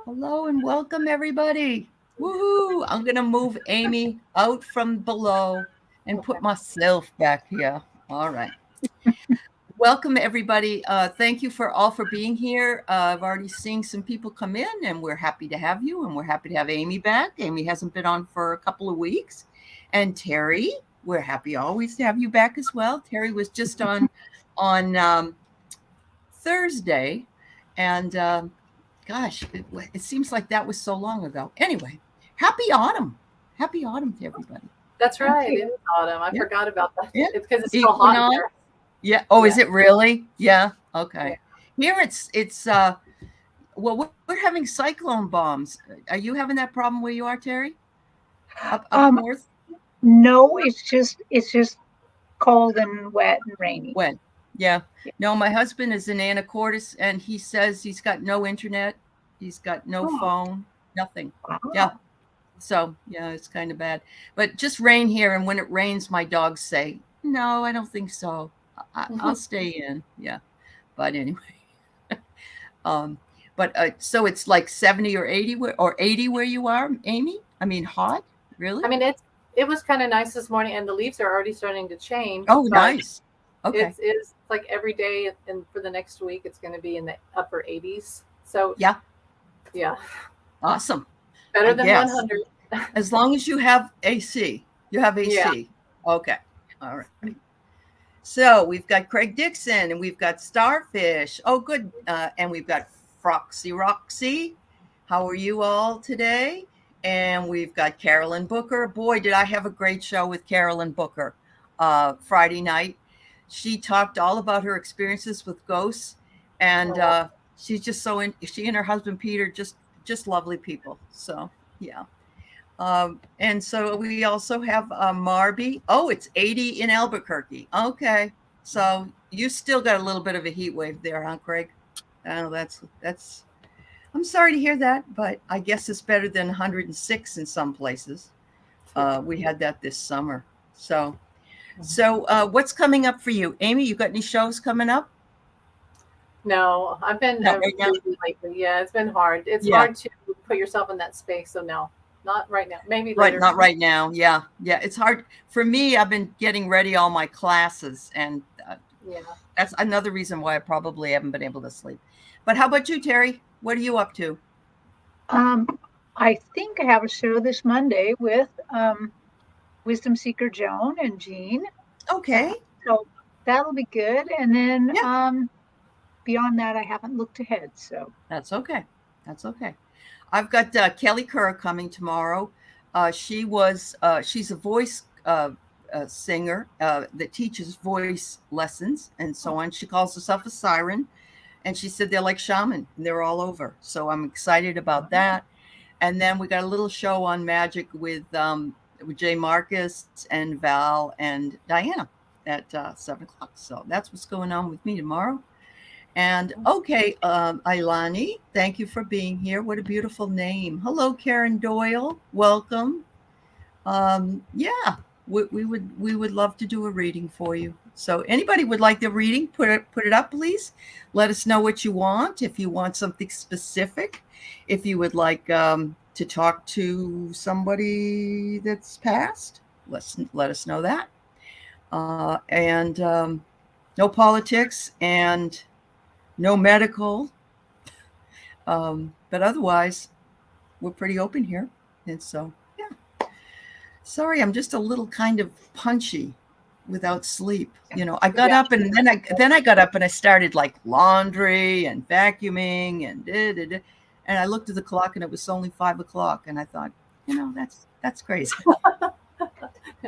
Hello and welcome, everybody. Woohoo! I'm going to move Amy out from below and Okay. put myself back here. All right. Welcome, everybody. Thank you for being here. I've already seen some people come in, and we're happy to have you, and we're happy to have Amy back. Amy hasn't been on for a couple of weeks. And Terri, we're happy always to have you back as well. Terri was just on Thursday, and gosh, it seems like that was so long ago. Anyway, happy autumn. Happy autumn to everybody. That's Thank right. It you. is autumn. I Yeah. forgot about that. Yeah. It's because it's still hot Equinox. here. Yeah. Oh, Yeah. is it really? Yeah. Yeah. Okay. Here it's well, we're having cyclone bombs. Are you having that problem where you are, Terri? Up Um, north? no, it's just cold and wet and rainy. When? Yeah. Yeah. No, my husband is in Anacortes and he says he's got no internet, he's got no Oh, phone, nothing. Yeah. wow. So, yeah, it's kind of bad. But just rain here. And when it rains, my dogs say, no, I don't think so. I'll stay in. Yeah. But anyway, um, but so it's like 70 or 80 or 80 where you are, Amy? I mean, hot? Really? I mean, it was kind of nice this morning, and the leaves are already starting to change. Oh, But nice. Okay. it's like every day, and for the next week, it's going to be in the upper 80s. So Yeah. yeah, Awesome. I better than guess 100. as long as you have AC, you have Yeah. AC. Okay. All right. So we've got Craig Dixon and we've got Starfish. Oh, good. And we've got Froxy Roxy. How are you all today? And we've got Carolyn Booker. Boy, did I have a great show with Carolyn Booker Friday night. She talked all about her experiences with ghosts, and Oh, she's just she and her husband Peter just lovely people. So yeah. And so we also have Marby. Oh, it's 80 in Albuquerque. Okay. So you still got a little bit of a heat wave there, huh, Craig? Oh, that's I'm sorry to hear that, but I guess it's better than 106 in some places. We had that this summer. So what's coming up for you? Amy, you got any shows coming up? no, I've been Not right now. busy lately. Yeah, it's been hard. It's Yeah. hard to put yourself in that space. So no, not right now. Maybe Right, later. not right now. Yeah. Yeah, it's hard for me. I've been getting ready all my classes and Yeah. that's another reason why I probably haven't been able to sleep. But how about you, Terri? What are you up to? Um, I think I have a show this Monday with Wisdom Seeker Joan and Jean. Okay. So that'll be good. And then Yeah, beyond that, I haven't looked ahead. So that's okay. That's okay. I've got Kelly Kerr coming tomorrow. She's a voice singer that teaches voice lessons and so on. She calls herself a siren, and she said they're like shaman and they're all over. So I'm excited about that. And then we got a little show on magic with Jay Marcus and Val and Diana at 7 o'clock. So that's what's going on with me tomorrow. And okay, Ailani, thank you for being here. What a beautiful name. Hello, Karen Doyle. Welcome. Yeah, we would love to do a reading for you. So anybody would like the reading, put it up, please. Let us know what you want. If you want something specific, if you would like to talk to somebody that's passed, let us know that. And no politics and no medical, but otherwise we're pretty open here. And so yeah. Sorry, I'm just a little kind of punchy without sleep. I got Yeah. up and then I got up and I started like laundry and vacuuming and and I looked at the clock and it was only 5 o'clock and I thought, that's crazy.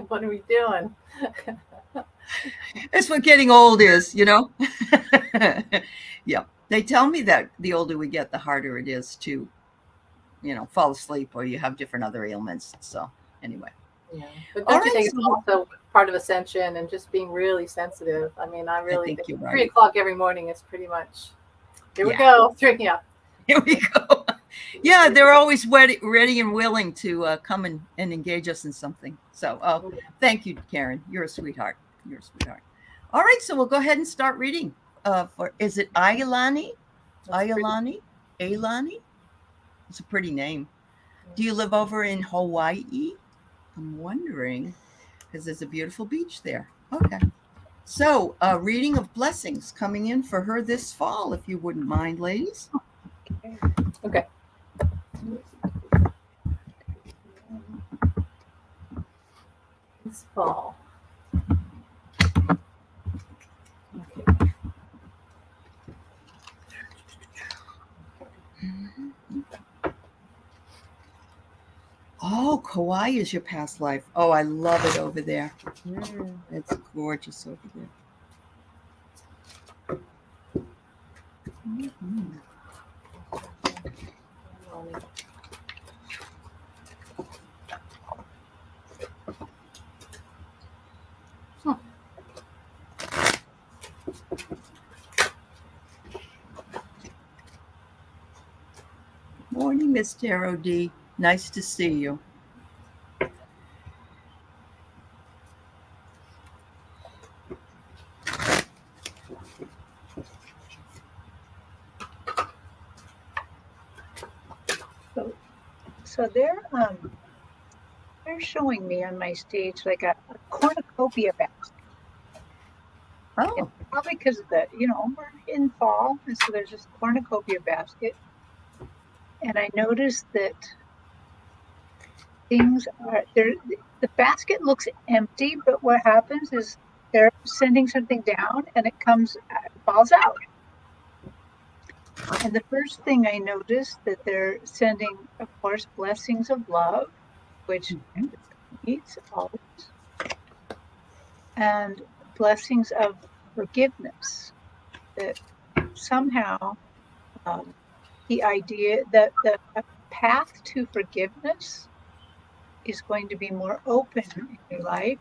What are we doing? That's what getting old is. Yeah. They tell me that the older we get, the harder it is to, fall asleep or you have different other ailments. So anyway. Yeah. But All don't you right. think it's So also part of ascension and just being really sensitive? I mean, I I really think think you're 3 o'clock every morning is pretty much, here we Yeah. go. Yeah. Here we go. Yeah, they're always ready and willing to come and engage us in something. So thank you, Karen. You're a sweetheart. You're a sweetheart. All right, so we'll go ahead and start reading. Is it Ailani? That's pretty. Ailani? Ailani? It's a pretty name. Do you live over in Hawaii? I'm wondering, because there's a beautiful beach there. Okay. So, reading of blessings coming in for her this fall, if you wouldn't mind, ladies. Okay. This fall. Okay. Oh, Kauai is your past life. Oh, I love it over there. It's gorgeous over there. Mhm. Morning, Miss Taro D. Nice to see you. So they're showing me on my stage like a cornucopia basket. Oh, Probably because of we're in fall, and so there's this cornucopia basket. And I noticed that things are there. The basket looks empty, but what happens is they're sending something down, and it falls out. And the first thing I noticed that they're sending, of course, blessings of love, which needs always, and blessings of forgiveness. That somehow the idea that the path to forgiveness is going to be more open in your life.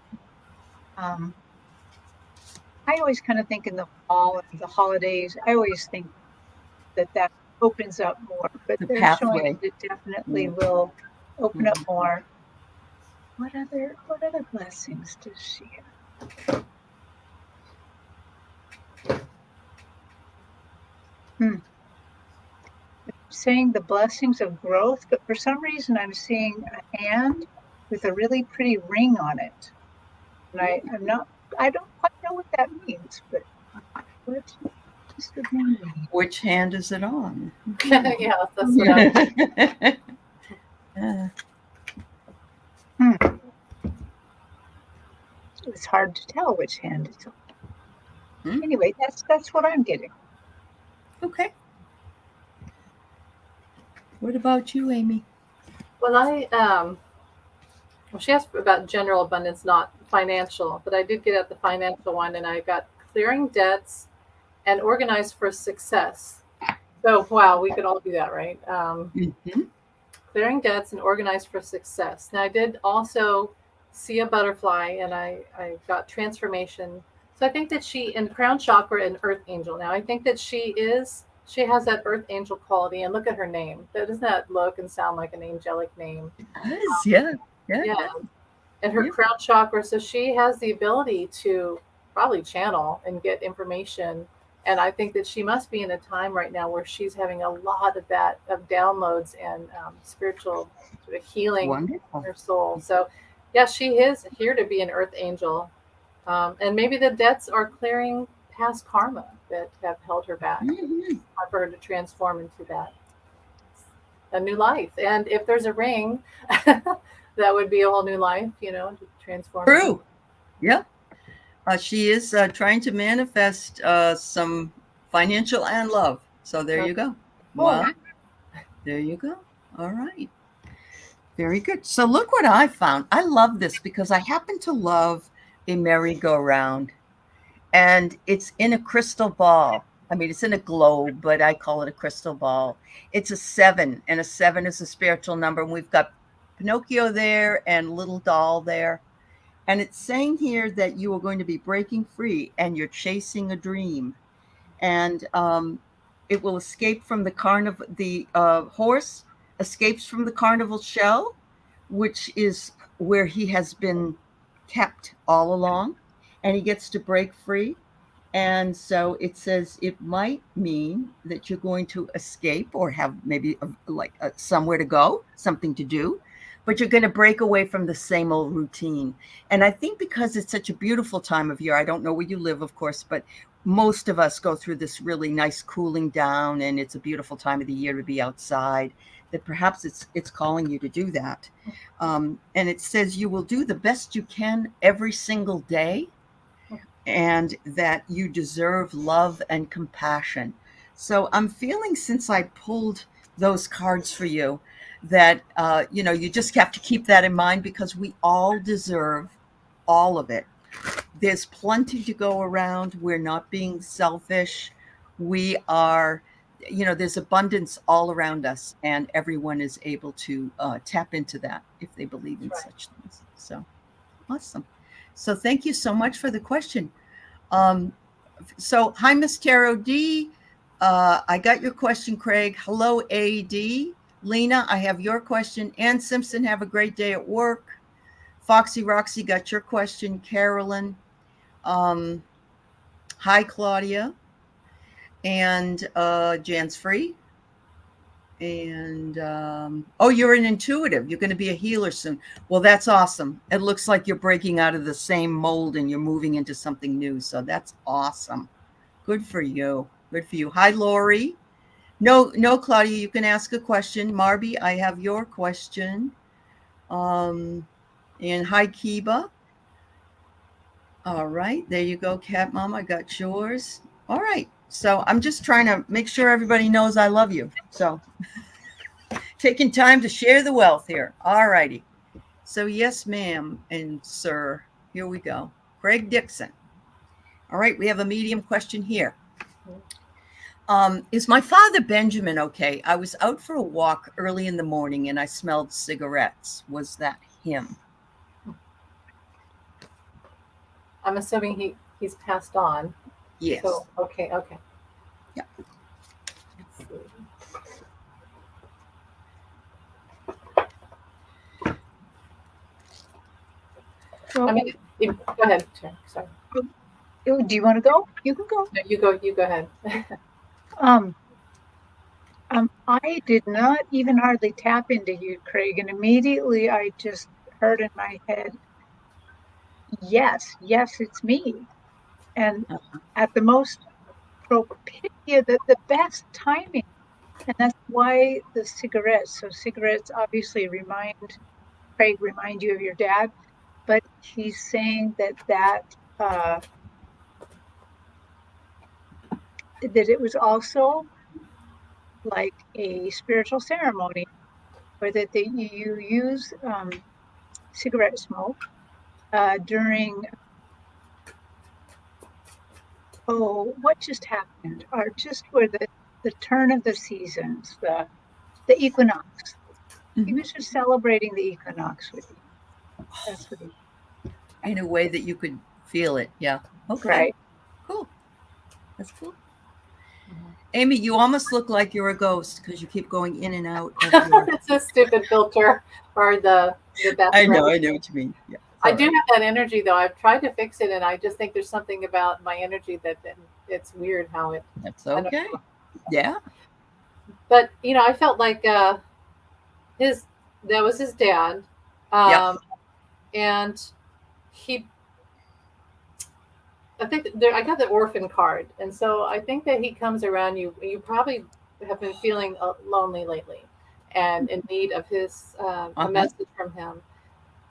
I always kind of think in the fall and the holidays, I always think that opens up more, but the they're showing pathway. that it definitely Mm. will open up Mhm. more. What other blessings does she have? Saying the blessings of growth, but for some reason I'm seeing a hand with a really pretty ring on it. And I don't quite know what that means, but what does the ring mean? Which hand is it on? Yeah, that's what I was. Yeah. Hmm. It's hard to tell which hand it's on. Hmm. Anyway, that's what I'm getting. Okay. What about you, Amy? Well, she asked about general abundance, not financial, but I did get at the financial one, and I got clearing debts and organized for success. So, wow, we could all do that, right? Mm-hmm. Clearing debts and organized for success. Now, I did also see a butterfly, and I got transformation. So I think that she in crown chakra and earth angel. Now I think that she has that earth angel quality, and look at her name. Doesn't that look and sound like an angelic name? It does, yeah. Yeah. Yeah, and her Yeah. crown chakra, so she has the ability to probably channel and get information. And I think that she must be in a time right now where she's having a lot of that of downloads and spiritual sort of healing in Wonderful. her soul. So yeah, she is here to be an earth angel. And maybe the debts are clearing past karma that have held her back. Mhm. Time for her to transform into that a new life. And if there's a ring, that would be a whole new life, to transform into. True. Yeah. She is trying to manifest some financial and love. So there you go. Oh, Well, there you go. All right. Very good. So look what I found. I love this because I happen to love a merry-go-round, and it's in a crystal ball. I mean, it's in a globe, but I call it a crystal ball. It's a 7, and a 7 is a spiritual number. And we've got Pinocchio there and little doll there. And it's saying here that you are going to be breaking free and you're chasing a dream. And it will escape from the carnival. The horse escapes from the carnival shell, which is where he has been kept all along. And he gets to break free. And so it says it might mean that you're going to escape or have maybe somewhere to go, something to do, but you're going to break away from the same old routine. And I think because it's such a beautiful time of year, I don't know where you live, of course, but most of us go through this really nice cooling down, and it's a beautiful time of the year to be outside, that perhaps it's calling you to do that. And it says you will do the best you can every single day, and that you deserve love and compassion. So I'm feeling, since I pulled those cards for you, that you just have to keep that in mind, because we all deserve all of it. There's plenty to go around. We're not being selfish. We are, there's abundance all around us, and everyone is able to tap into that if they believe in such things. So awesome. So thank you so much for the question. So hi, Miss Tarot D. I got your question, Craig. Hello, AD. Lena, I have your question. Ann Simpson, have a great day at work. Foxy Roxy got your question. Carolyn. Hi, Claudia. And Jan's Free. And you're an intuitive. You're going to be a healer soon. Well, that's awesome. It looks like you're breaking out of the same mold and you're moving into something new. So that's awesome. Good for you. Good for you. Hi, Lori. No, Claudia, you can ask a question. Marby, I have your question. And hi, Kiba. All right, there you go, Cat Mom. I got yours. All right. So I'm just trying to make sure everybody knows I love you. So taking time to share the wealth here. All righty. So yes, ma'am and sir, here we go. Craig Dixon. All right, we have a medium question here. Is my father Benjamin okay? I was out for a walk early in the morning and I smelled cigarettes. Was that him? I'm assuming he's passed on. Yes. So, okay. Yeah. Let's see. So, go ahead, Terri. Sorry. do you want to go? You can go. No, you go ahead. I did not even hardly tap into you, Craig, and immediately I just heard in my head, yes, it's me. And at the most propitious, the best timing. And that's why the cigarettes. So cigarettes obviously remind you of your dad, but he's saying that it was also like a spiritual ceremony, or that you use cigarette smoke during what just happened, or just for the turn of the seasons, the equinox. He was just celebrating the equinox with you. That's what he. In a way that you could feel it. Yeah. Okay. Right. Cool. That's cool. Amy, you almost look like you're a ghost because you keep going in and out of your... It's a stupid filter, or the bathroom. I know what you mean. Yeah. I do have that energy, though. I've tried to fix it, and I just think there's something about my energy that it's weird how it... That's okay. Yeah. But, I felt like that was his dad. And I think I got the orphan card. And so I think that he comes around you. You probably have been feeling lonely lately and in need of a message from him.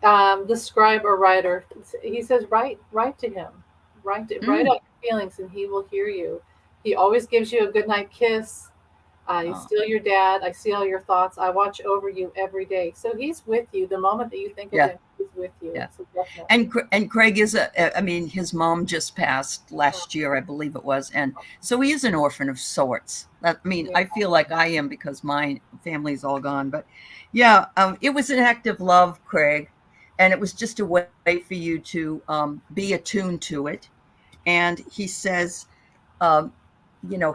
The scribe or writer, he says, write to him, write out your feelings, and he will hear you. He always gives you a goodnight kiss. He's still your dad. I see all your thoughts. I watch over you every day. So he's with you. The moment that you think of him, he's with you. Yeah. So and Craig is his mom just passed last year, I believe it was. And so he is an orphan of sorts. I feel like I am, because my family's all gone. But yeah, it was an act of love, Craig. And it was just a way for you to be attuned to it. And he says,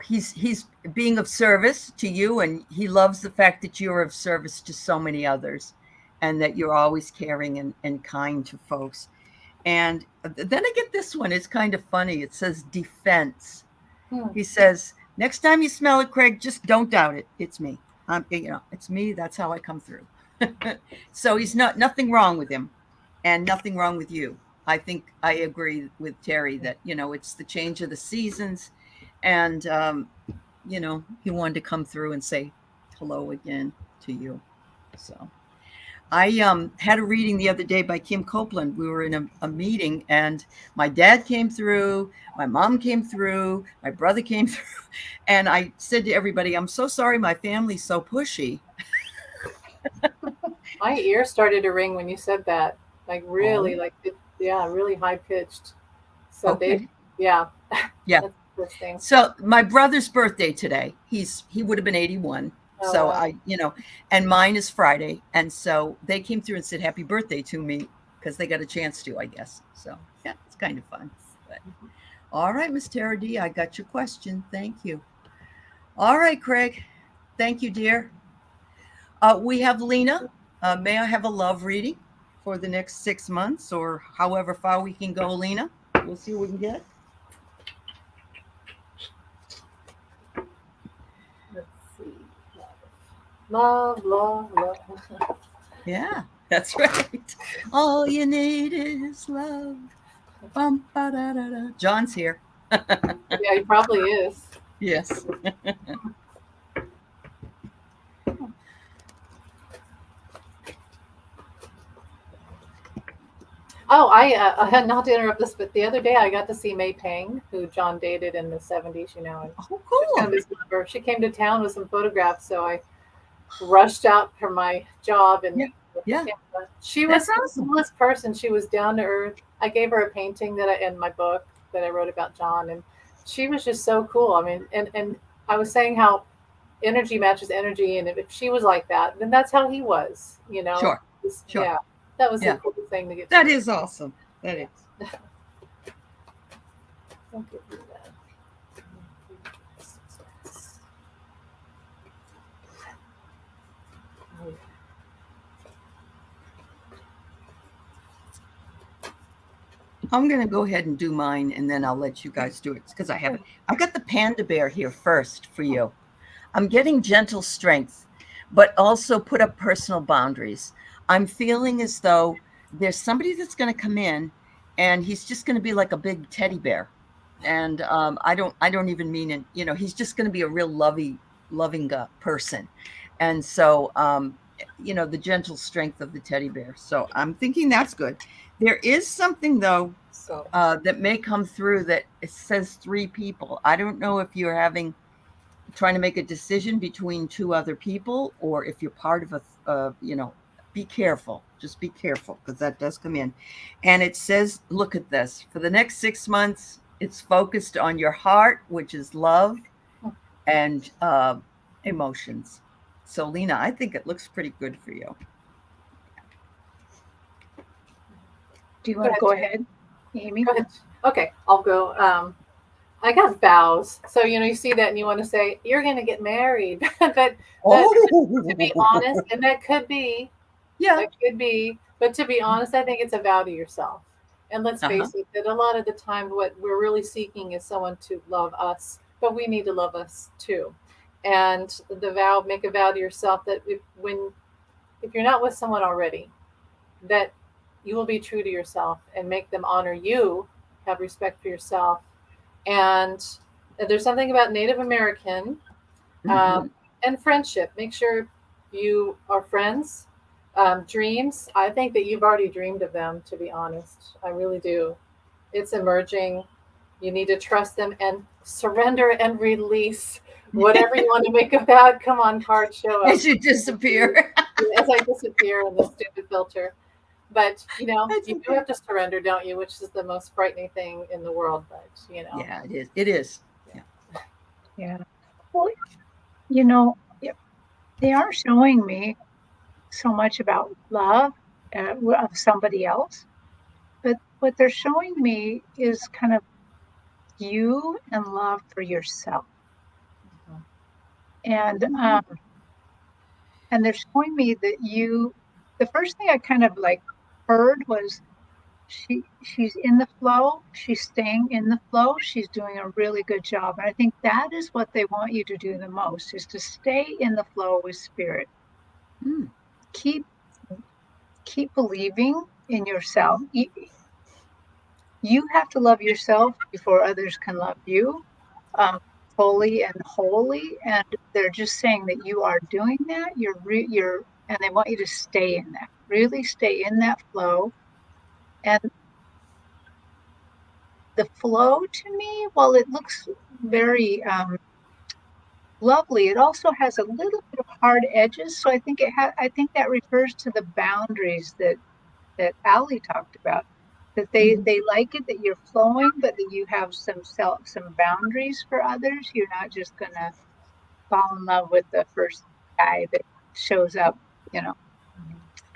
he's being of service to you, and he loves the fact that you're of service to so many others, and that you're always caring and kind to folks. And then I get this one. It's kind of funny. It says defense. Hmm. He says, next time you smell it, Craig, just don't doubt it. It's me. It's me. That's how I come through. So he's nothing wrong with him and nothing wrong with you. I think I agree with Terri that, it's the change of the seasons. And, he wanted to come through and say hello again to you. So I had a reading the other day by Kim Copeland. We were in a meeting, and my dad came through, my mom came through, my brother came through. And I said to everybody, I'm so sorry my family's so pushy. My ear started to ring when you said that. Like really, really high pitched. So Okay. yeah. Yeah. That's interesting. So my brother's birthday today, he would have been 81. Oh, So wow. and mine is Friday. And so they came through and said happy birthday to me because they got a chance to, I guess. So yeah, it's kind of fun. But, all right, Miss Tara D, I got your question. Thank you. All right, Craig. Thank you, dear. We have Lena. May I have a love reading for the next 6 months or however far we can go, Lena? We'll see what we can get. Let's see. Love, love, love. Yeah, that's right. All you need is love. Bum, ba, da, da, da. John's here. Yeah, he probably is. Yes. Oh, I had not to interrupt this, but the other day I got to see May Pang, who John dated in the 70s, And Oh, she's kind of cool. his lover. She came to town with some photographs, so I rushed out for my job and Yeah. Yeah. she That's was the awesome. coolest person. She was down to earth. I gave her a painting that in my book that I wrote about John, and she was just so cool. I mean, and I was saying how energy matches energy, and if she was like that, then that's how he was. Sure. Sure. Yeah, that was the Yeah. coolest thing to get. That to is awesome. That is. Don't give me that. I'm going to go ahead and do mine and then I'll let you guys do it because I have it. I've got the panda bear here first for you. I'm getting gentle strength, but also put up personal boundaries. I'm feeling as though there's somebody that's going to come in and he's just going to be like a big teddy bear. And I don't even mean it, he's just going to be a real loving person. And so, the gentle strength of the teddy bear. So I'm thinking that's good. There is something though So that may come through that it says 3 people. I don't know if you're trying to make a decision between 2 other people or if you're part of be careful. Just be careful because that does come in. And it says, look at this. For the next 6 months, it's focused on your heart, which is love and emotions. So, Lena, I think it looks pretty good for you. Do you want to go ahead, Amy? go ahead. Okay, I'll go. I got vows. So, you see that and you want to say, you're going to get married. but to be honest, and that could be, but to be honest, I think it's a vow to yourself. And let's face it, that a lot of the time what we're really seeking is someone to love us, but we need to love us too. And make a vow to yourself that if you're not with someone already, that you will be true to yourself and make them honor you, have respect for yourself. And there's something about Native American and friendship. Make sure you are friends. Dreams, I think that you've already dreamed of them, to be honest. I really do. It's emerging. You need to trust them and surrender and release whatever you want to make a vow. Come on, card, show up. As you disappear. As I disappear in the stupid filter. But, you do have to surrender, don't you? Which is the most frightening thing in the world. But, Yeah, it is. It is. Yeah. Well, they are showing me so much about love of somebody else. But what they're showing me is kind of you and love for yourself. And and they're showing me that the first thing I kind of like heard was she's in the flow. She's staying in the flow. She's doing a really good job. And I think that is what they want you to do the most, is to stay in the flow with spirit. Mm. Keep believing in yourself. You have to love yourself before others can love you, fully and wholly. And they're just saying that you are doing that. And they want you to stay in that. Really stay in that flow. And the flow, to me, while it looks very lovely, it also has a little bit of hard edges. So I think that refers to the boundaries that Ali talked about. That they like it that you're flowing, but that you have some boundaries for others. You're not just gonna fall in love with the first guy that shows up, you know.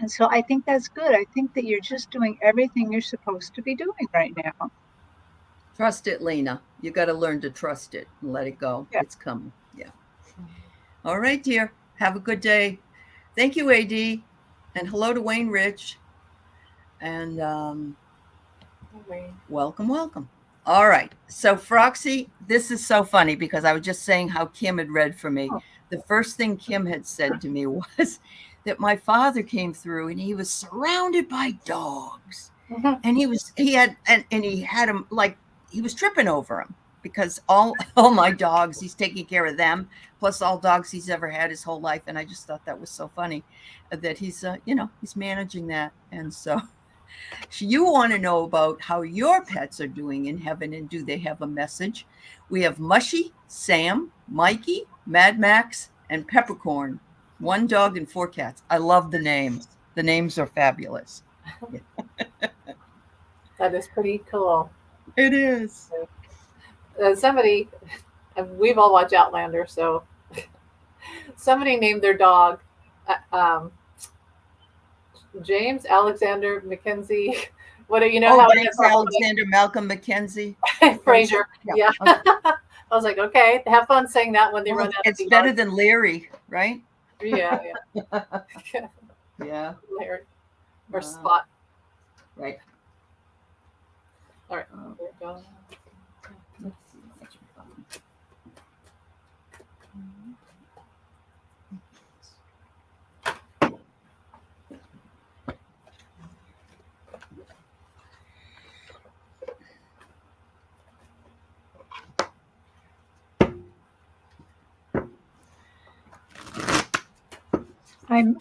And so I think that's good. I think that you're just doing everything you're supposed to be doing right now. Trust it, Lena. You got to learn to trust it and let it go. Yeah. It's coming. Yeah. All right, dear. Have a good day. Thank you, AD. And hello to Wayne Rich. And welcome, welcome. All right. So, Froxy, this is so funny because I was just saying how Kim had read for me. The first thing Kim had said to me was that my father came through and he was surrounded by dogs. And he had him like he was tripping over him because all my dogs, he's taking care of them, plus all dogs he's ever had his whole life. And I just thought that was so funny that he's he's managing that. And so you want to know about how your pets are doing in heaven and do they have a message? We have Mushy, Sam, Mikey, Mad Max, and Peppercorn. 1 dog and 4 cats. I love the names. The names are fabulous. That is pretty cool. It is. Somebody, we've all watched Outlander, so somebody named their dog James Alexander Mackenzie. What do you know? How James Alexander Malcolm Mackenzie. Fraser. Yeah. Okay. I was like, okay, have fun saying that when they run out. It's better than Larry, right? Yeah. Yeah. Larry or Spot. Right. All right. Here we go. Let's see. What's your phone? I'm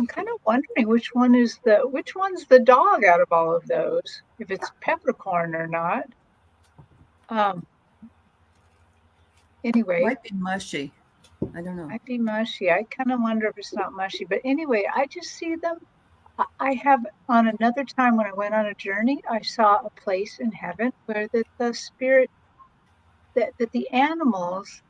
kind of wondering which one's the dog out of all of those, if it's Peppercorn or not. Anyway, Might be Mushy. I don't know. Might be Mushy. I kind of wonder if it's not Mushy. But anyway, I just see them. I have on another time when I went on a journey, I saw a place in heaven where the spirit that the animals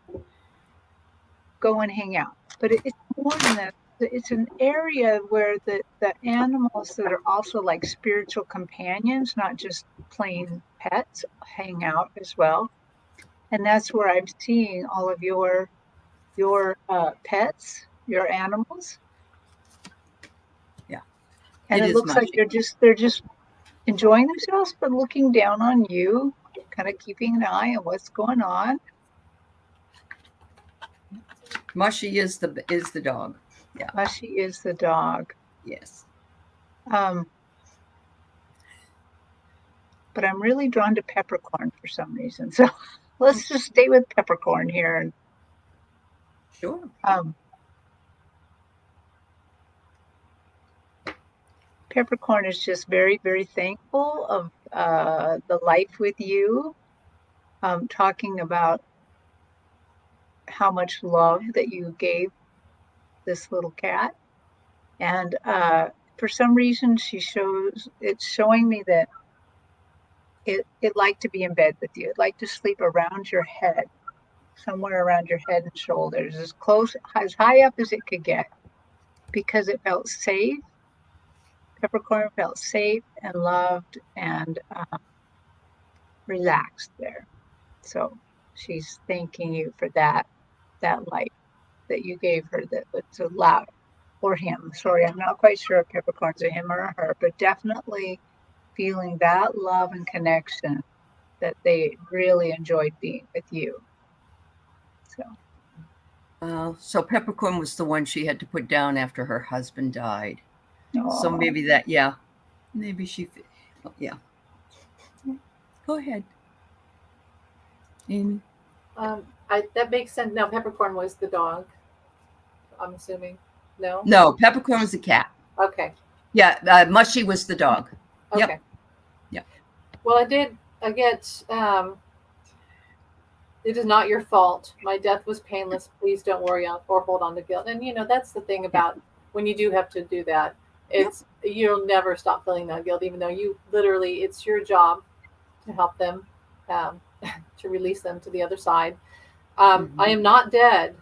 go and hang out. But it's more than that. It's an area where the animals that are also like spiritual companions, not just plain pets, hang out as well. And that's where I'm seeing all of your pets, your animals. Yeah. And it looks like they're just enjoying themselves, but looking down on you, kind of keeping an eye on what's going on. Mushy is the dog. Yeah. Mushy is the dog. Yes. But I'm really drawn to Peppercorn for some reason. So let's just stay with Peppercorn here. Sure. Peppercorn is just very, very thankful of the life with you, talking about how much love that you gave this little cat. And for some reason, it's showing me that it liked to be in bed with you. It liked to sleep around your head, somewhere around your head and shoulders, as high up as it could get, because it felt safe. Peppercorn felt safe and loved and relaxed there. So she's thanking you for that life that you gave her that was so loud. or him. Sorry, I'm not quite sure if Peppercorn's a him or a her, but definitely feeling that love and connection that they really enjoyed being with you. So Peppercorn was the one she had to put down after her husband died. So Aw. maybe that, yeah, maybe she, oh, yeah. Go ahead, Amy. That makes sense. Now, Peppercorn was the dog. I'm assuming. No. No, Peppercorn was the cat. Okay. Yeah, Mushy was the dog. Okay. Yep. Yep. Well, I get. It is not your fault. My death was painless. Please don't worry or hold on to guilt. And that's the thing about when you do have to do that. It's you'll never stop feeling that guilt, even though you literally it's your job to help them, to release them to the other side. I am not dead.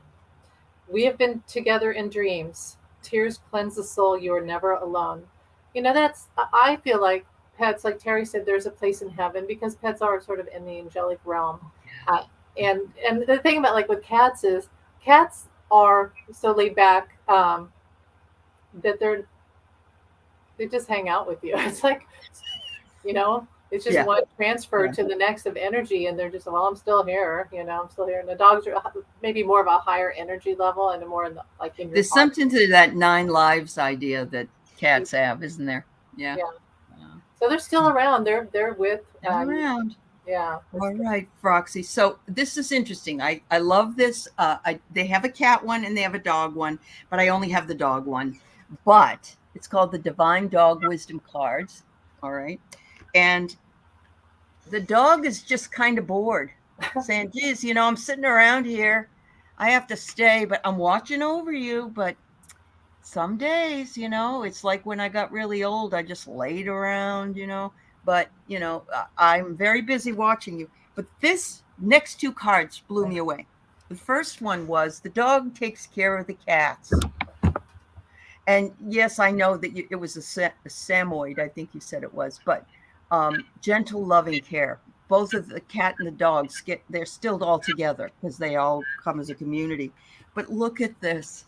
We have been together in dreams. Tears cleanse the soul. You are never alone. I feel like pets, like Terri said, there's a place in heaven because pets are sort of in the angelic realm. And the thing about like with cats is cats are so laid back that they just hang out with you. It's like, it's just one transfer to the next of energy, and they're just, well, I'm still here. I'm still here. And the dogs are maybe more of a higher energy level and more in the, like in your There's heart. something to that 9 lives idea that cats have, isn't there? Yeah. So they're still around. They're with around. Yeah. All right, Froxy. So this is interesting. I love this. They have a cat one and they have a dog one, but I only have the dog one. But it's called the Divine Dog Wisdom Cards. All right. And the dog is just kind of bored, saying, geez, I'm sitting around here. I have to stay, but I'm watching over you. But some days, it's like when I got really old, I just laid around, but, I'm very busy watching you. But this next 2 cards blew me away. The first one was the dog takes care of the cats. And yes, I know that it was a Samoyed, I think you said it was, but gentle, loving care. Both of the cat and the dogs they're still all together because they all come as a community. But look at this.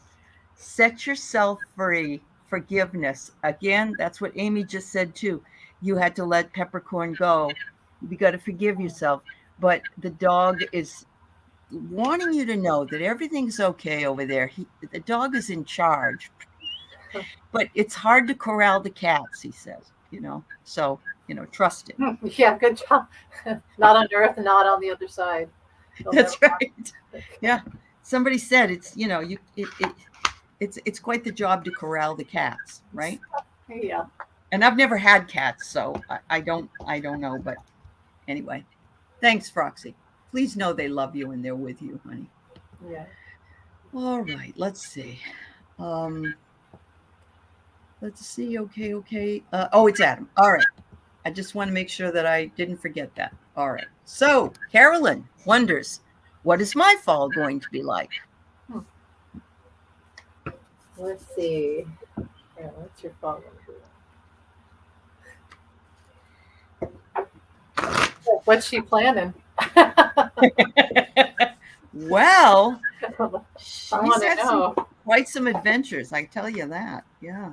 Set yourself free. Forgiveness. Again, that's what Amy just said too. You had to let Peppercorn go. You got to forgive yourself. But the dog is wanting you to know that everything's okay over there. The dog is in charge. But it's hard to corral the cats, he says, So, trust him. Yeah, good job. Not on Earth and not on the other side. That's right. Yeah. Somebody said it's, it's quite the job to corral the cats, right? Yeah. And I've never had cats, so I don't know. But anyway, thanks, Froxy. Please know they love you and they're with you, honey. Yeah. All right. Let's see. Let's see. Okay. It's Adam. All right. I just want to make sure that I didn't forget that. All right. So Carolyn wonders, what is my fall going to be like? Let's see. Yeah, what's your fall going to be like? What's she planning? Well, she's I want to know. Quite some adventures, I tell you that. Yeah.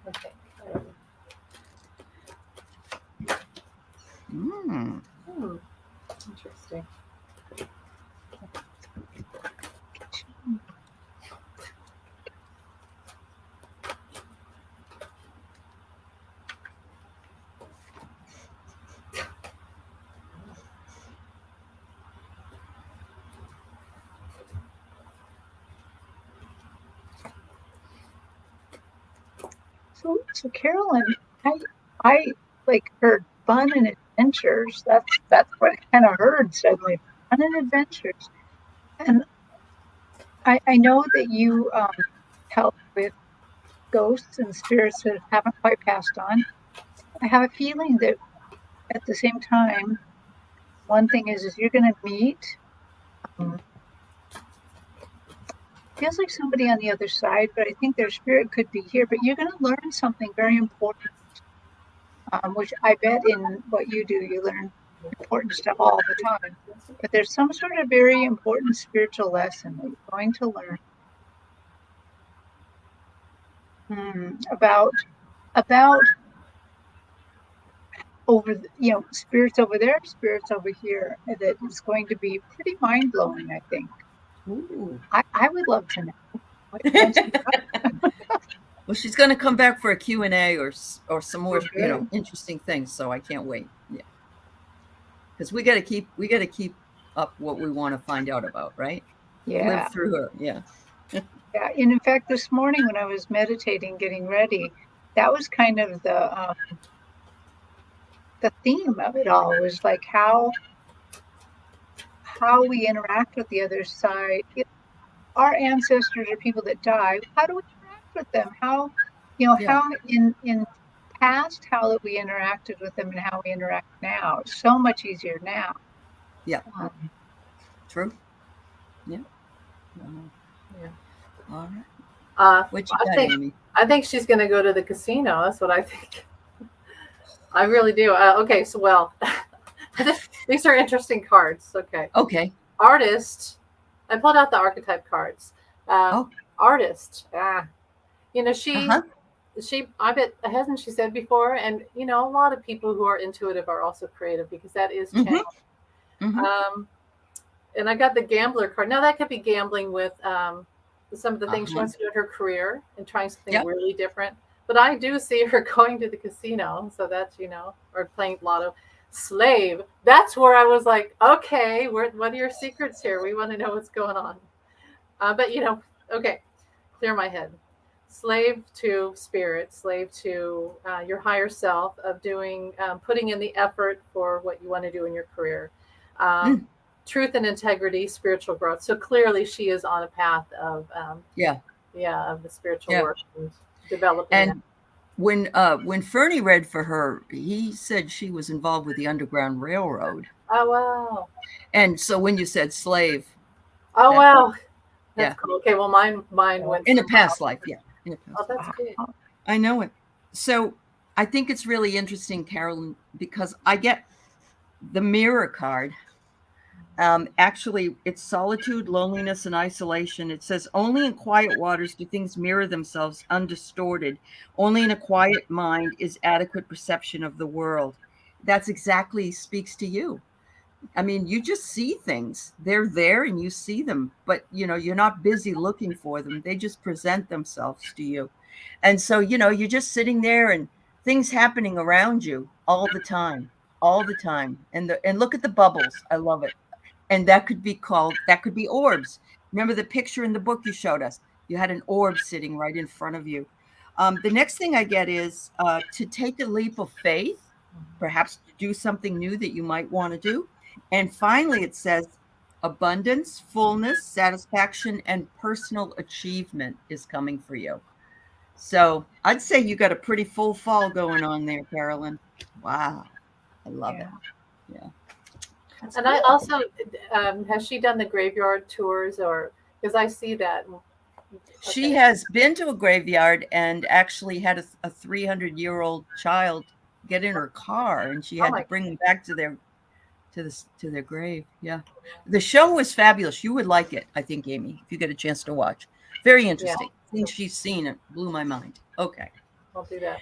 Okay. Interesting. So Carolyn, I like heard fun and adventures. That's what I kind of heard suddenly. Fun and adventures. And I know that you help with ghosts and spirits that haven't quite passed on. I have a feeling that at the same time, one thing is you're going to meet. Feels like somebody on the other side, but I think their spirit could be here. But you're going to learn something very important, which I bet in what you do, you learn important stuff all the time. But there's some sort of very important spiritual lesson that you're going to learn about spirits over there, spirits over here. That is going to be pretty mind blowing. I think. Ooh. I would love to know. Well, she's going to come back for a Q&A or some more, Okay. interesting things. So I can't wait. Yeah, because we got to keep up what we want to find out about, right? Yeah. Live through her. Yeah. Yeah. And in fact, this morning when I was meditating, getting ready, that was kind of the theme of it all, was like how we interact with the other side. Our ancestors are people that die. How do we interact with them? How in past, how that we interacted with them and how we interact now. It's so much easier now. Yeah. True. Yeah. Yeah. All right. What you got, Amy? I think she's going to go to the casino. That's what I think. I really do. Okay, so these are interesting cards. Okay. Okay. Artist. I pulled out the archetype cards. Artist. She. I bet hasn't she said before, and a lot of people who are intuitive are also creative, because that is channel. Mm-hmm. And I got the gambler card. Now that could be gambling with some of the things she wants to do in her career and trying something really different. But I do see her going to the casino. So that's, or playing lotto. Slave. That's where I was like, okay, what are your secrets here? We want to know what's going on. But, okay, clear my head. Slave to spirit, slave to your higher self, of doing, putting in the effort for what you want to do in your career. Truth and integrity, spiritual growth. So clearly she is on a path of of the spiritual work and developing. And when Fernie read for her, he said she was involved with the Underground Railroad. Oh wow. And so when you said slave. Oh wow. That's cool. Okay, well mine went in a past life, in a past life. That's good. I know it. So I think it's really interesting, Carolyn, because I get the mirror card. Actually, it's solitude, loneliness, and isolation. It says, only in quiet waters do things mirror themselves undistorted. Only in a quiet mind is adequate perception of the world. That's exactly speaks to you. I mean, you just see things. They're there and you see them, but you're not busy looking for them. They just present themselves to you. And so, you're just sitting there and things happening around you all the time. And look at the bubbles. I love it. And that could be orbs. Remember the picture in the book you showed us? You had an orb sitting right in front of you. The next thing I get is to take a leap of faith, perhaps to do something new that you might want to do. And finally, it says abundance, fullness, satisfaction, and personal achievement is coming for you. So I'd say you got a pretty full fall going on there, Carolyn. Wow. I love it. Yeah. That's and cool. I also, has she done the graveyard tours, or because I see that? She has been to a graveyard and actually had a 300-year-old child get in her car, and she had to bring them back to their grave. Yeah, the show was fabulous. You would like it, I think, Amy, if you get a chance to watch. Very interesting. Things she's seen, it blew my mind. Okay, I'll do that.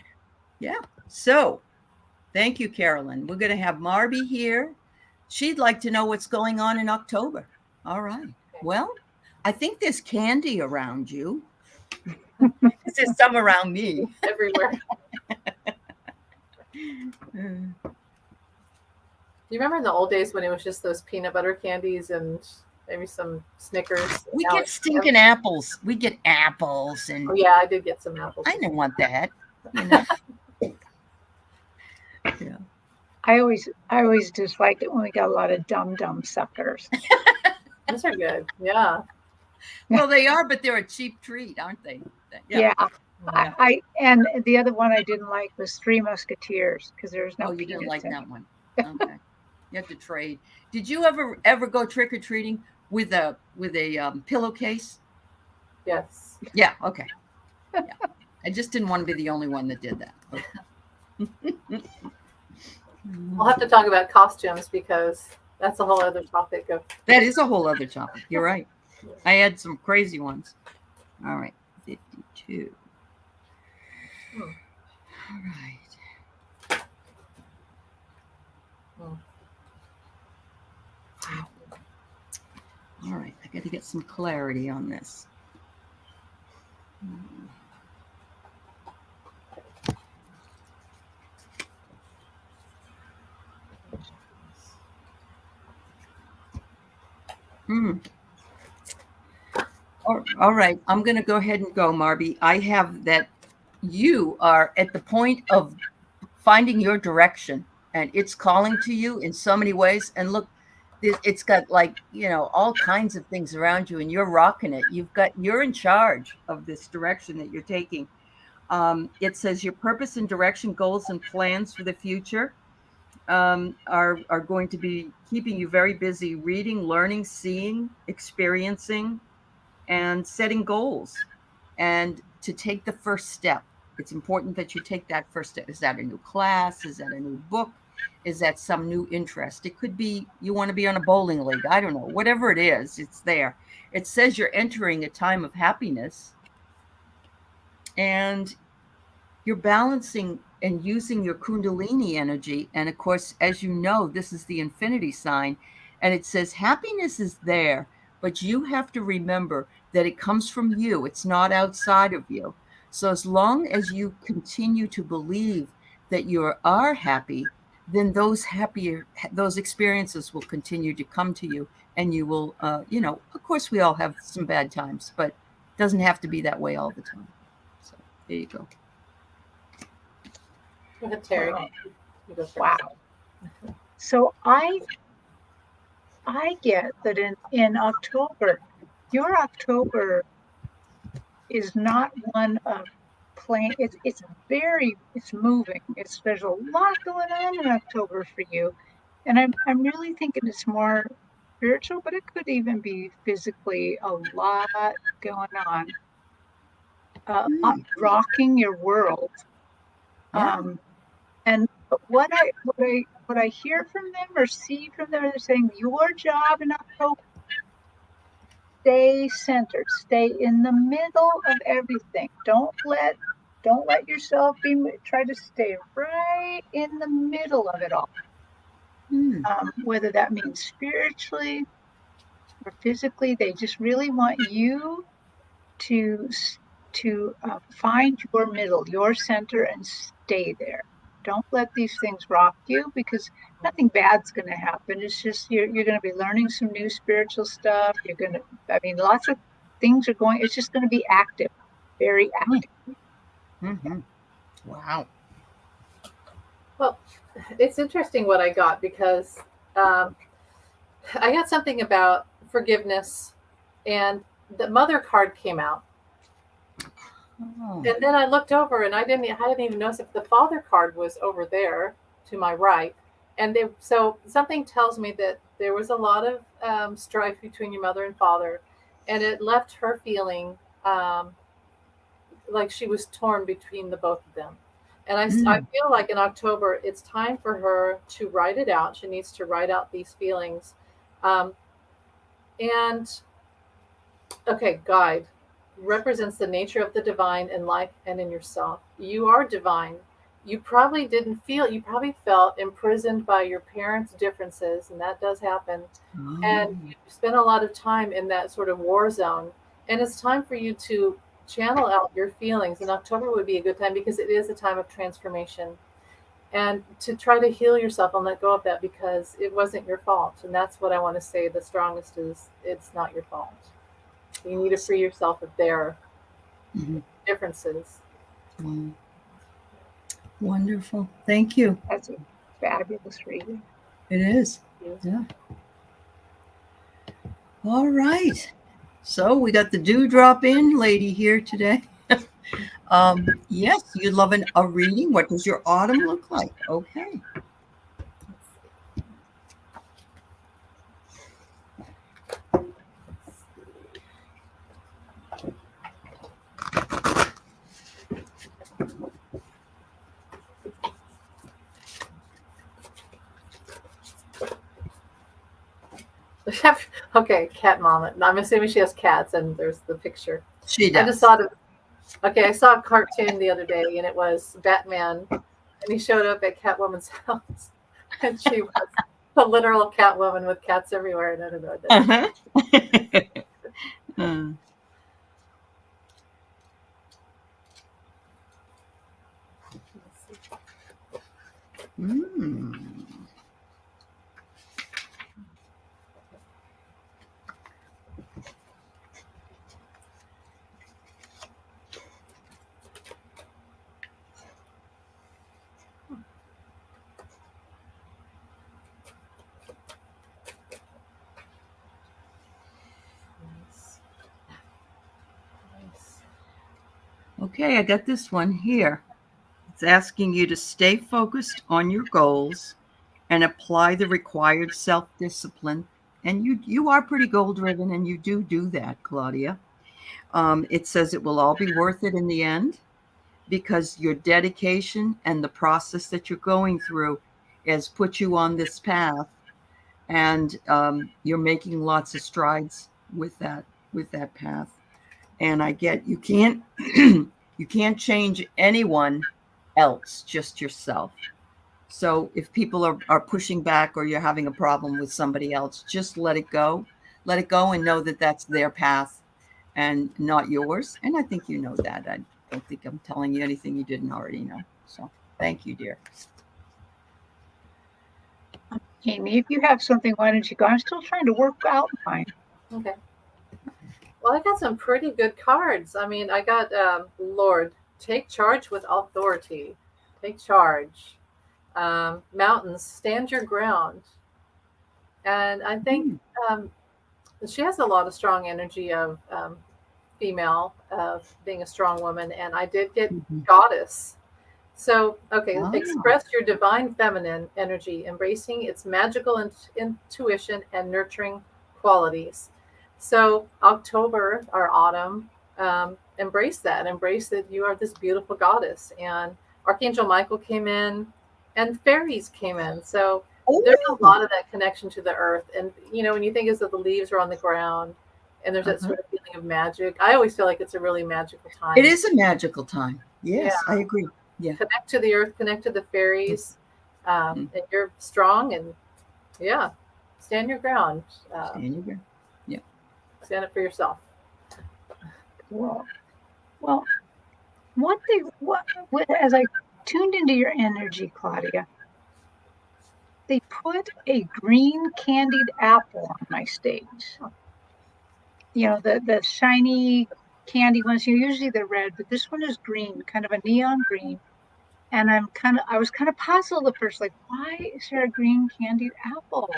Yeah. So, thank you, Carolyn. We're going to have Marby here. She'd like to know what's going on in October. All right. Well, I think there's candy around you. There's some around me. Everywhere. Do you remember in the old days when it was just those peanut butter candies and maybe some Snickers? We get stinking apples. We get apples. And I did get some apples. I didn't want that. Yeah. I always disliked it when we got a lot of dum-dum suckers. Those are good. Yeah. Well, they are, but they're a cheap treat, aren't they? Yeah. I and the other one I didn't like was Three Musketeers, because there's no. Oh, you didn't like that one. Okay. You have to trade. Did you ever go trick or treating with a pillowcase? Yes. Yeah. Okay. Yeah. I just didn't want to be the only one that did that. Okay. We'll have to talk about costumes because that's a whole other topic of. That is a whole other topic. You're right. I had some crazy ones. All right, 52. Hmm. All right. Hmm. Wow. All right, I got to get some clarity on this. Hmm. All right, I'm going to go ahead and go, Marby. I have that you are at the point of finding your direction, and it's calling to you in so many ways. And look, it's got like, all kinds of things around you, and you're rocking it. You're in charge of this direction that you're taking. It says your purpose and direction, goals and plans for the future are going to be keeping you very busy reading, learning, seeing, experiencing, and setting goals. And to take the first step, it's important that you take that first step. Is that a new class? Is that a new book? Is that some new interest? It could be you want to be on a bowling league. I don't know. Whatever it is, it's there. It says you're entering a time of happiness, and you're balancing and using your kundalini energy. And of course, as you know, this is the infinity sign, and it says happiness is there, but you have to remember that it comes from you. It's not outside of you. So as long as you continue to believe that you are happy, then those experiences will continue to come to you, and you will, of course, we all have some bad times, but it doesn't have to be that way all the time. So there you go. Go ahead, Terri. You go first. Wow. So I get that in October, your October is not one of playing. It's moving. There's a lot going on in October for you, and I'm really thinking it's more spiritual, but it could even be physically a lot going on, rocking your world. Yeah. And what I hear from them or see from them, they're saying your job in October, stay centered, stay in the middle of everything. Don't let yourself try to stay right in the middle of it all. Whether that means spiritually or physically, they just really want you to find your middle, your center, and stay there. Don't let these things rock you, because nothing bad's going to happen. It's just you're going to be learning some new spiritual stuff. Lots of things are going. It's just going to be active, very active. Mm-hmm. Wow. Well, it's interesting what I got because I got something about forgiveness, and the mother card came out. Oh. And then I looked over, and I didn't even notice if the father card was over there to my right. And so something tells me that there was a lot of strife between your mother and father, and it left her feeling like she was torn between the both of them. And I feel like in October, it's time for her to write it out. She needs to write out these feelings. And okay, guide represents the nature of the divine in life and in yourself. You are divine. You probably felt imprisoned by your parents' differences, and that does happen. And you spent a lot of time in that sort of war zone. And it's time for you to channel out your feelings. And October would be a good time because it is a time of transformation. And to try to heal yourself and let go of that, because it wasn't your fault. And that's what I want to say. The strongest is it's not your fault. You need to free yourself of their differences. Wonderful. Thank you. That's a fabulous reading. It is. Yeah. All right. So we got the dewdrop in lady here today. Yes, you'd love a reading. What does your autumn look like? Okay. Okay, cat mama. I'm assuming she has cats, and there's the picture. She I just does. thought of. Okay, I saw a cartoon the other day, and it was Batman, and he showed up at Catwoman's house, and she was a literal Catwoman with cats everywhere. And I don't know. Uh-huh. Mm. Mm. Nice. Nice. Okay, I got this one here. It's asking you to stay focused on your goals and apply the required self-discipline. And you are pretty goal driven, and you do that, Claudia. It says it will all be worth it in the end because your dedication and the process that you're going through has put you on this path, and you're making lots of strides with that path. And I get you can't you can't change anyone else, just yourself. So if people are pushing back or you're having a problem with somebody else, just let it go. Let it go and know that that's their path and not yours. And I think you know that. I don't think I'm telling you anything you didn't already know. So thank you, dear. Amy, if you have something, why don't you go? I'm still trying to work out mine. Okay. Well, I got some pretty good cards. I mean, I got Lord, take charge with authority. Take charge. Mountains, stand your ground. And I think um, she has a lot of strong energy of female, of being a strong woman. And I did get Mhm. goddess. So, okay, Oh, express your divine feminine energy, embracing its magical intuition and nurturing qualities. So, October or autumn, embrace that. Embrace that you are this beautiful goddess. And Archangel Michael came in, and fairies came in. So, there's a oh, lot of that connection to the earth. And, when you think is that the leaves are on the ground and there's that uh-huh. sort of feeling of magic, I always feel like it's a really magical It time. is a magical time. Yeah, Yes, I agree. Yeah. connect to the earth, connect to the fairies, Mhm. and you're strong. And yeah, stand your ground. Stand your ground. Yeah. Stand up for yourself. Well, well, what as I tuned into your energy, Claudia, they put a green candied apple on my stage. The shiny candy ones. Usually they're red, but this one is green, kind of a neon green. And I was kind of puzzled at first, like, why is there a green candied apple?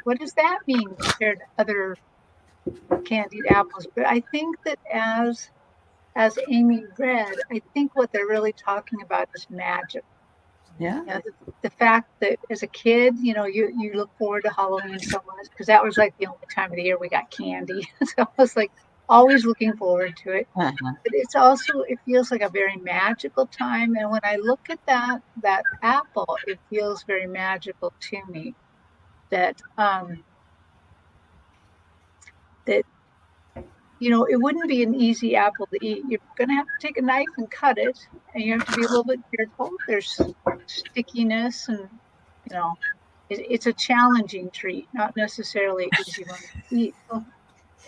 What does that mean compared to other candied apples? But I think that as Amy read, I think what they're really talking about is magic. Yeah. The fact that as a kid, you look forward to Halloween so much because that was like the only time of the year we got candy. So I was like always looking forward to it. Uh-huh. But it's also it feels like a very magical time. And when I look at that apple, it feels very magical to me. That that it wouldn't be an easy apple to eat. You're going to have to take a knife and cut it, and you have to be a little bit careful. There's stickiness, and it's a challenging treat, not necessarily an easy one to eat.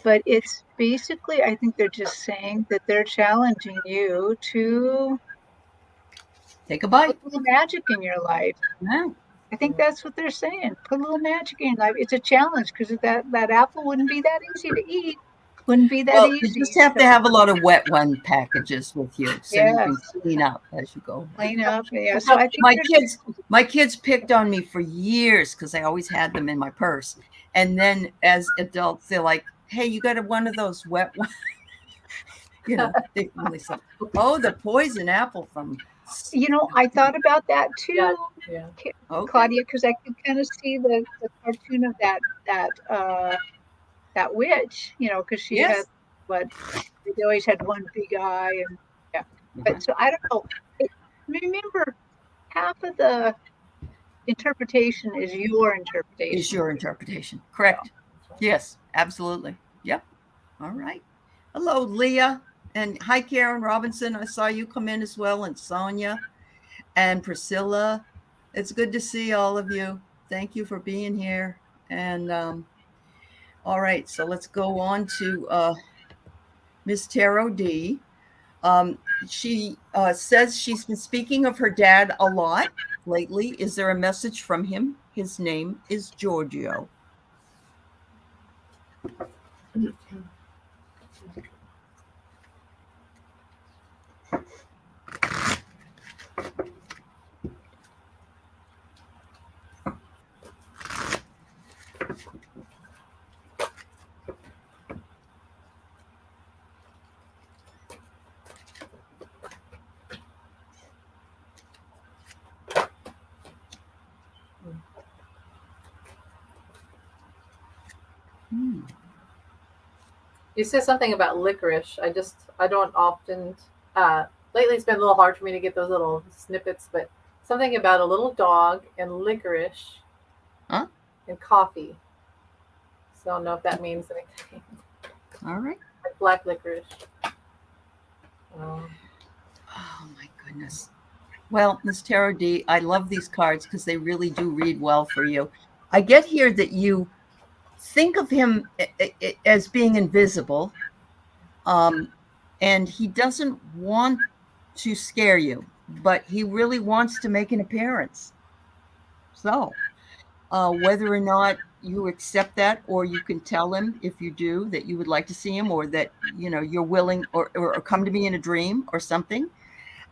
But it's basically, I think they're just saying that they're challenging you to Take a bite. put a little magic in your life. Yeah. I think that's what they're saying. Put a little magic in your life. It's a challenge because that apple wouldn't be that easy to eat. Wouldn't be that Well, you easy. just have to So have a lot of wet one packages with you so you can yes, clean up as you go. clean up. Yeah. So Well, I think they're just my kids picked on me for years because I always had them in my purse. And then as adults, they're like, "Hey, you got one of those wet ones?" They finally said, "Oh, the poison apple from." I thought about that Yeah, too, yeah. Okay. Claudia, because I could kind of see the cartoon of that witch, because she had Yes. what they always had one big eye and yeah. Uh-huh. But so I don't know. Remember, half of the interpretation is your Is interpretation. your interpretation correct? Yes, absolutely. Yep. All right. Hello, Leah. And hi, Karen Robinson. I saw you come in as well, and Sonia and Priscilla. It's good to see all of you. Thank you for being here. And all right, so let's go on to Miss Taro D. She says she's been speaking of her dad a lot lately. Is there a message from him? His name is Giorgio. Hmm. You said something about licorice. I don't often. Lately, it's been a little hard for me to get those little snippets, but something about a little dog and licorice Huh? and coffee. So I don't know if that means anything. All right. Like black licorice. Um, Oh my goodness. Well, Miss Taro D, I love these cards because they really do read well for you. I get here that you think of him as being invisible, um, and he doesn't want to scare you, but he really wants to make an appearance. So, whether or not you accept that, or you can tell him if you do that you would like to see him, or that you're willing, or come to me in a dream or something,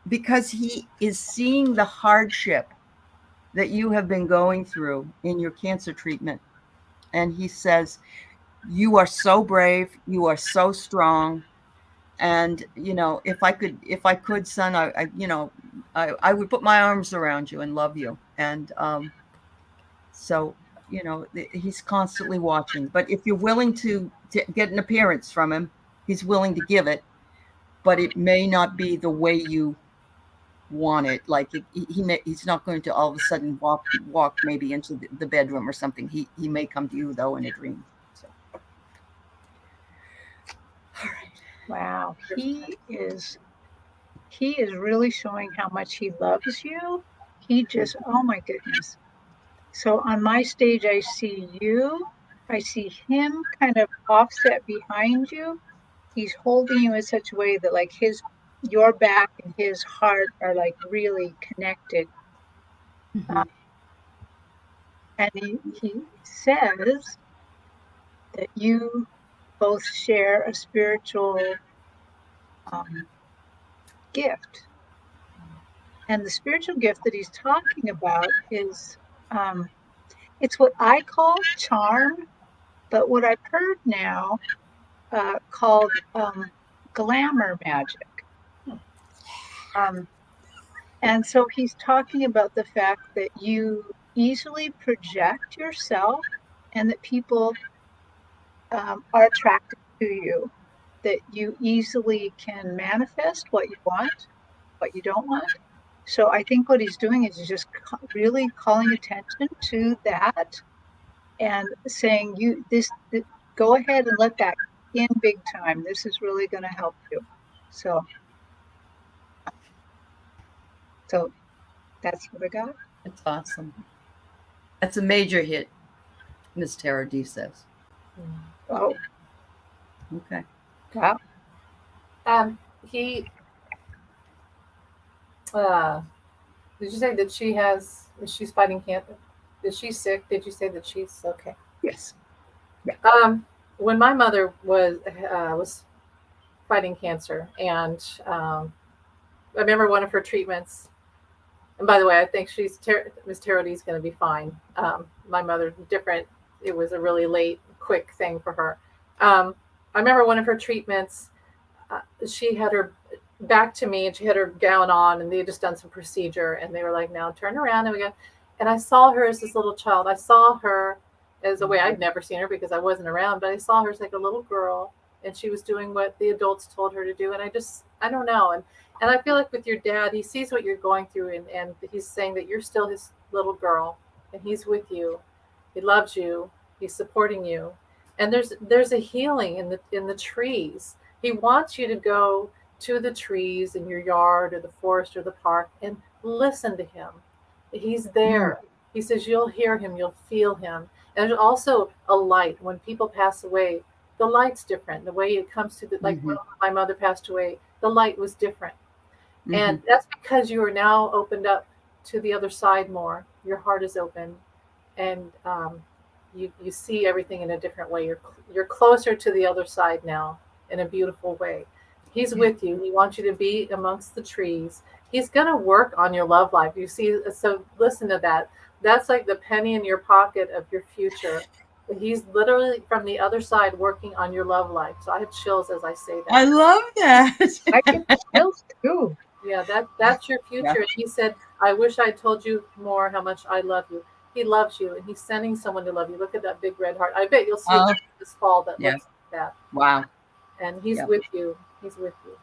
because he is seeing the hardship that you have been going through in your cancer treatment. And he says, you are so brave, you are so strong. And if I could, son, I would put my arms around you and love you. And so he's constantly watching. But if you're willing to get an appearance from him, he's willing to give it, but it may not be the way you want it. Like he's not going to all of a sudden walk maybe into the bedroom or something. He may come to you though in a dream. So, all right. Wow. He is really showing how much he loves you. He just, oh my goodness. So on my stage, I see you. I see him kind of offset behind you. He's holding you in such a way that like your back and his heart are like really connected. Mm-hmm. Uh, and he says that you both share a spiritual um, gift. And the spiritual gift that he's talking about is um, it's what I call charm, but what I've heard now called glamour magic. Um, and so he's talking about the fact that you easily project yourself and that people are attracted to you, that you easily can manifest what you want, what you don't want. So I think what he's doing is he's just really calling attention to that and saying, go ahead and let that in big time. This is really going to help you. So that's what I got. It's awesome. That's a major hit, Miss Tara D says. Oh, Okay. wow. he uh, did you say that she's fighting cancer? Is she sick? Did you say that she's okay? Yes. Yeah. When my mother was fighting cancer, and I remember one of her treatments. And by the way, I think Miss Terodi is going to be fine. My mother different. It was a really late, quick thing for her. I remember one of her treatments. She had her back to me, and she had her gown on, and they had just done some procedure, and they were like, "Now turn around," and we got. And I saw her as this little child. I saw her as a way I'd never seen her because I wasn't around, but I saw her as like a little girl, and she was doing what the adults told her to do. And I don't know. And I feel like with your dad, he sees what you're going through, and he's saying that you're still his little girl, and he's with you. He loves you. He's supporting you. And there's a healing in the trees. He wants you to go to the trees in your yard or the forest or the park and listen to him. He's Mm, there. He says you'll hear him, you'll feel him. And there's also a light. When people pass away, the light's different. The way it comes to the, like when mhm, my mother passed away, the light was different. mhm. And that's because you are now opened up to the other side more. Your heart is open, and you see everything in a different way. You're closer to the other side now in a beautiful way. He's Yeah. with you. He wants you to be amongst the trees. He's going to work on your love life. You see, so listen to that. That's like the penny in your pocket of your future. He's literally from the other side working on your love life. So I have chills as I say I that. love I that. get chills too. Yeah, that's your Yeah. future. And he said, I wish I told you more how much I love you. He loves you and he's sending someone to love you. Look at that big red heart. I bet you'll see a Oh, tree this fall that yeah. looks like that. Wow. And he's Yeah. with you. He's with you.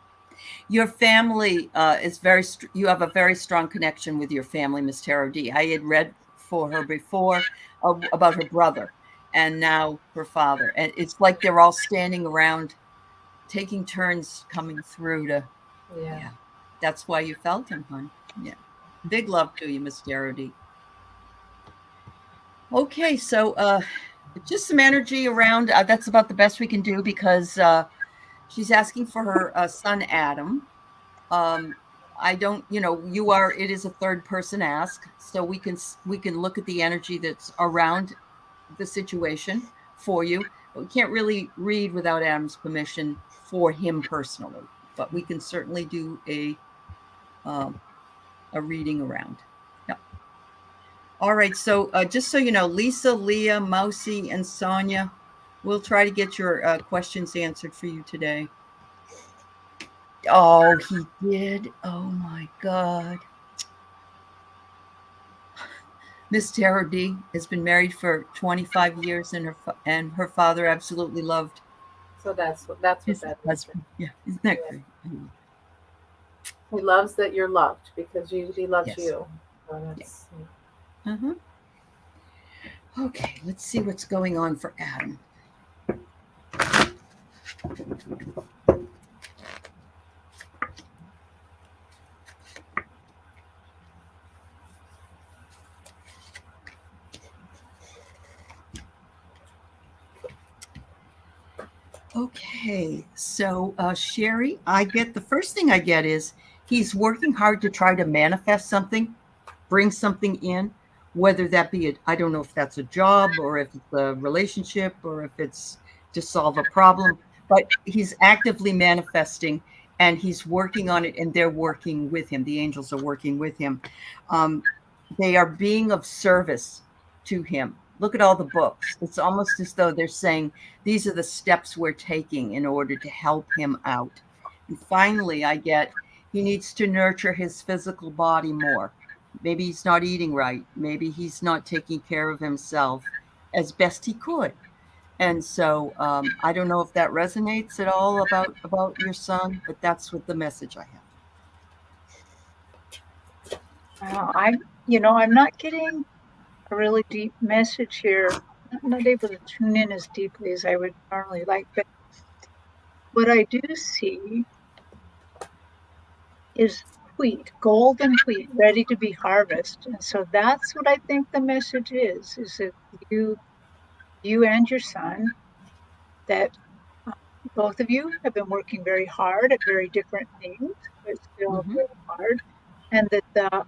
Your family is you have a very strong connection with your family, Miss Tarot D. I had read for her before about her brother and now her father. And it's like they're all standing around taking turns coming through to, Yeah. yeah. That's why you felt him, hon. Yeah. Big love to you, Miss Tarot D. Okay, so just some energy around. That's about the best we can do because she's asking for her son Adam. Um, I don't, you are. It is a third person ask, so we can look at the energy that's around the situation for you. But we can't really read without Adam's permission for him personally. But we can certainly do um, a reading around. Yep. All right. So just so you know, Lisa, Leah, Mousy, and Sonia, we'll try to get your questions answered for you today. Oh, he did. Oh my God. Miss Tara D has been married for 25 years, and her father absolutely loved So that's what his that is. husband. Yeah, isn't that Yeah. great? He loves that you're loved because he loves Yes. you. So Yeah. that's Uh-huh. Okay, let's see what's going on for Adam. Okay, so Sherry, I get the first thing I get is he's working hard to try to manifest something, bring something in, whether that be I don't know if that's a job or if it's a relationship or if it's to solve a problem, but he's actively manifesting and he's working on it and they're working with him. The angels are working with him. Um, they are being of service to him. Look at all the books. It's almost as though they're saying, these are the steps we're taking in order to help him out. And finally, I get he needs to nurture his physical body more. Maybe he's not eating right. Maybe he's not taking care of himself as best he could. And so I don't know if that resonates at all about your son, but that's what the message I have. Wow, I'm not getting a really deep message here. I'm not able to tune in as deeply as I would normally like, but what I do see is wheat, golden wheat, ready to be harvested. And so that's what I think the message is that you and your son, that uh, both of you have been working very hard at very different things, but still Mm-hmm. very hard, and that the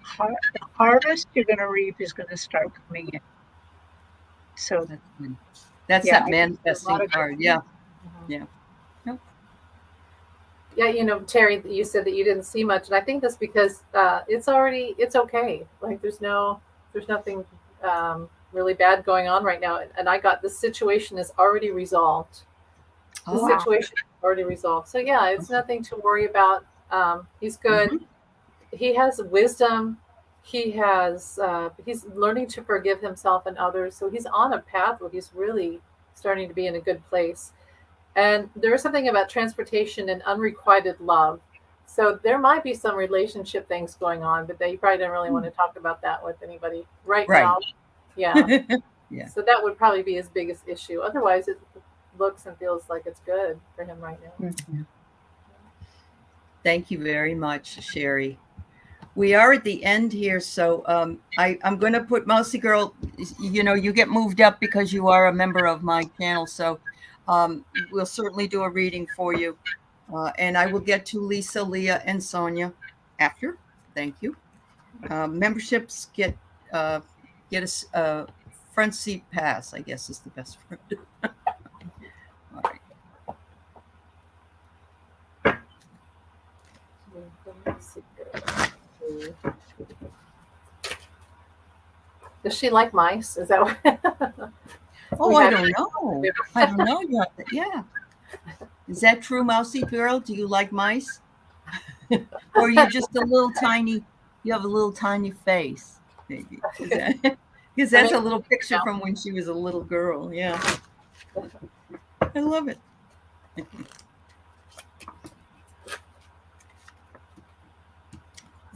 harvest you're going to reap is going to start coming in. So That's good. That's yeah, that I can see a lot manifesting of good card. Yeah, things. Mhm. yeah. Yep. Yeah, Terry, you said that you didn't see much, and I think that's because it's okay. Like there's nothing really bad going on right now, and I got the situation is already resolved. The Oh, Wow. situation is already resolved. So yeah, it's nothing to worry about. He's good. mm-hmm. He has wisdom. He's learning to forgive himself and others. So he's on a path where he's really starting to be in a good place. And there is something about transportation and unrequited love. So there might be some relationship things going on, but you probably don't really want to talk about that with anybody right Right. now. Yeah. Yeah. So that would probably be his biggest issue. Otherwise, looks and feels like it's good for him right now. Thank you very much, Sherry. We are at the end here, so I'm going to put Mousy Girl. You get moved up because you are a member of my channel, so we'll certainly do a reading for you, and I will get to Lisa, Leah, and Sonia after. Thank you. Memberships get a front seat pass, I guess is the best word. All right. Does she like mice? Is that what? Oh, I don't know. I don't know. Yeah. Is that true, Mousy Girl? Do you like mice? Or are you just a little tiny, you have a little tiny face, maybe? Because that's a little picture from when she was a little girl. Yeah. I love it.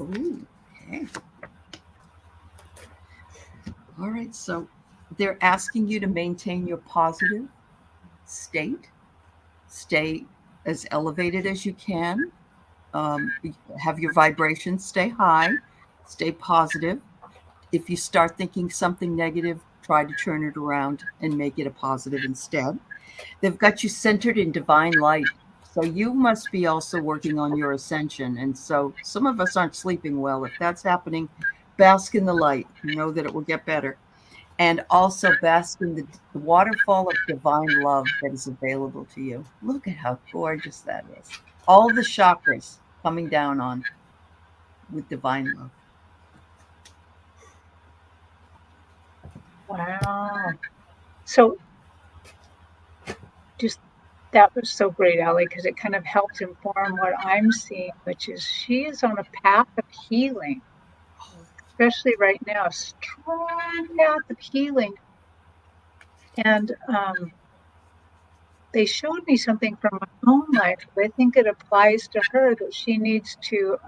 Ooh, okay. All right. So they're asking you to maintain your positive state, stay as elevated as you can, have your vibrations stay high, stay positive. If you start thinking something negative, try to turn it around and make it a positive instead. They've got you centered in divine light. So you must be also working on your ascension. And so some of us aren't sleeping well. If that's happening, bask in the light. Know that it will get better. And also bask in the waterfall of divine love that is available to you. Look at how gorgeous that is. All the chakras coming down on with divine love. Wow. So just that was so great, Ellie, because it kind of helped inform what I'm seeing, which is she is on a path of healing, especially right now, a strong path of healing. And they showed me something from my own life, but I think it applies to her, that she needs to,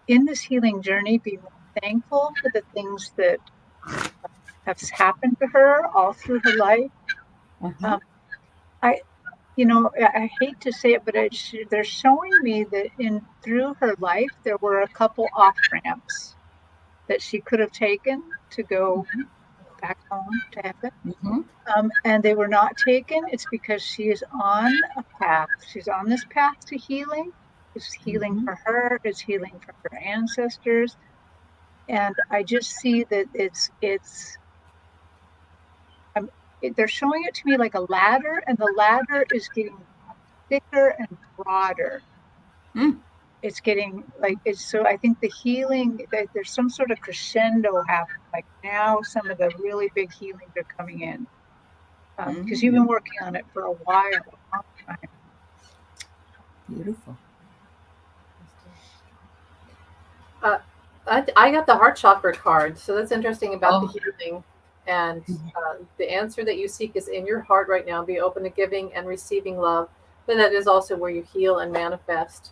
in this healing journey, be more thankful for the things that have happened to her all through her life. Uh-huh. I hate to say it, but they're showing me that through her life, there were a couple off ramps that she could have taken to go back home to heaven. And they were not taken. It's because she is on a path. She's on this path to healing. It's healing for her. It's healing for her ancestors. And I just see that they're showing it to me like a ladder, and the ladder is getting thicker and broader. It's getting so I think the healing, there's some sort of crescendo happening. Like now some of the really big healings are coming in. Because you've been working on it for a while, a long time. Beautiful. I got the heart chakra card, so that's interesting about the healing. And the answer that you seek is in your heart right now. Be open to giving and receiving love, but that is also where you heal and manifest.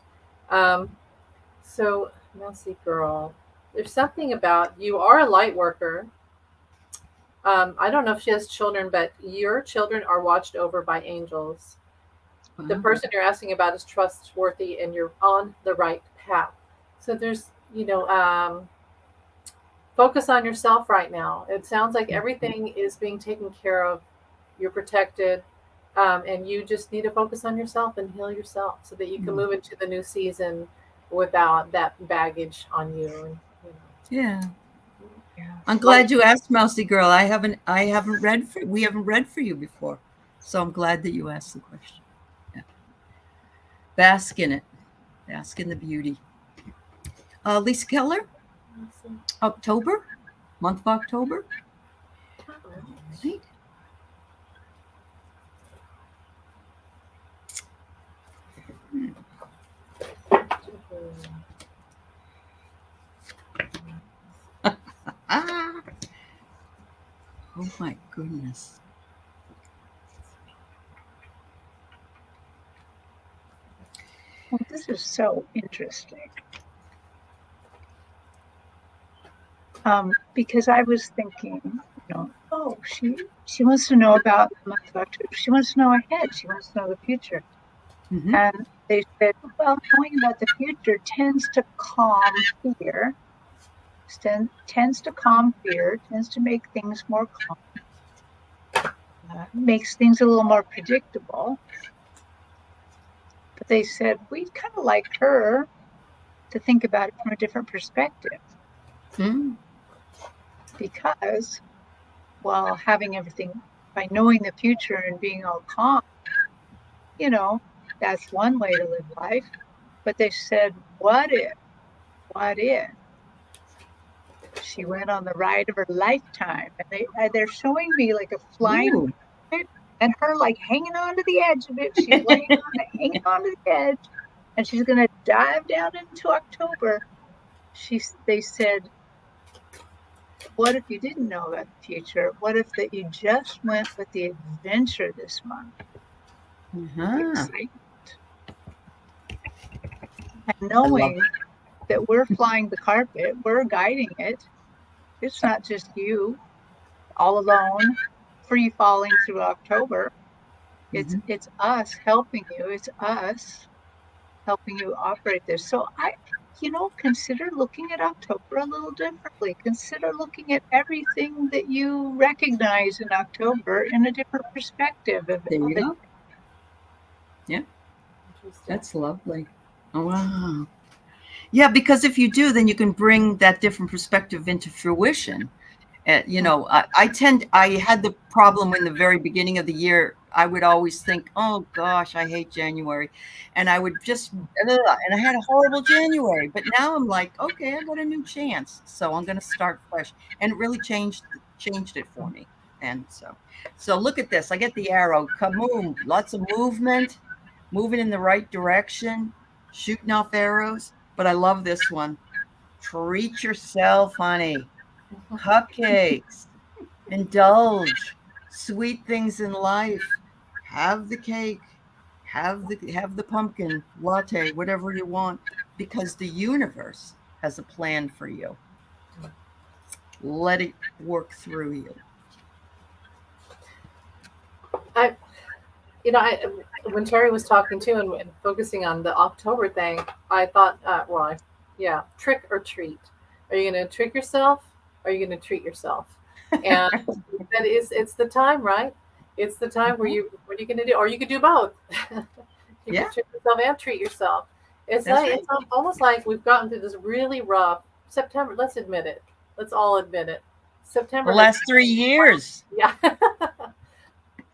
So, Mousy Girl, there's something about you are a light worker. I don't know if she has children, but your children are watched over by angels. The person you're asking about is trustworthy, and you're on the right path. So there's, focus on yourself right now. It sounds like everything is being taken care of. You're protected, and you just need to focus on yourself and heal yourself so that you can move into the new season without that baggage on you. Yeah. I'm glad you asked, Mousy Girl. we haven't read for you before. So I'm glad that you asked the question. Yeah. Bask in it. Bask in the beauty. Lisa Keller? October? Month of October? Right. Oh my goodness. Well, this is so interesting. Because I was thinking, oh, she wants to know about the month of October. She wants to know ahead. She wants to know the future. Mhm. And they said, well, knowing about the future tends to calm fear, tends to make things more calm, makes things a little more predictable. But they said, we'd kind of like her to think about it from a different perspective Mm. because while having everything, by knowing the future and being all calm, you know, that's one way to live life. But they said, what if she went on the ride of her lifetime? And they're showing me like a flying Ooh. carpet and her like hanging on to the edge of it. She's hanging on to the edge, and she's gonna dive down into October. They said, what if you didn't know about the future? What if that you just went with the adventure this month? The Uh-huh. excitement. And I love knowing that we're flying the carpet, we're guiding it. It's not just you all alone, free falling through October. it. It's us helping you. It's us helping you operate this. So consider looking at October a little differently. Consider looking at everything that you recognize in October in a different perspective of There you it. go. Yeah, Interesting. that's lovely. Oh, wow. Yeah, because if you do, then you can bring that different perspective into fruition. I had the problem in the very beginning of the year. I would always think, oh gosh, I hate January. And I would and I had a horrible January. But now I'm like, okay, I got a new chance. So I'm going to start fresh. And it really changed it for me. And so look at this. I get the arrow. Kaboom. Lots of movement, moving in the right direction, shooting off arrows. But I love this one. Treat yourself, honey. Cupcakes, indulge, sweet things in life. Have the cake, have the pumpkin latte, whatever you want, because the universe has a plan for you. Let it work through you. When Terri was talking too and focusing on the October thing, I thought, trick or treat. Are you going to trick yourself? Or are you going to treat yourself? And it's the time, right? It's the time what are you going to do? Or you could do both. You can trick yourself and treat yourself. It's almost like we've gotten through this really rough September. Let's admit it. Let's all admit it. September. The last 3 years. Yeah.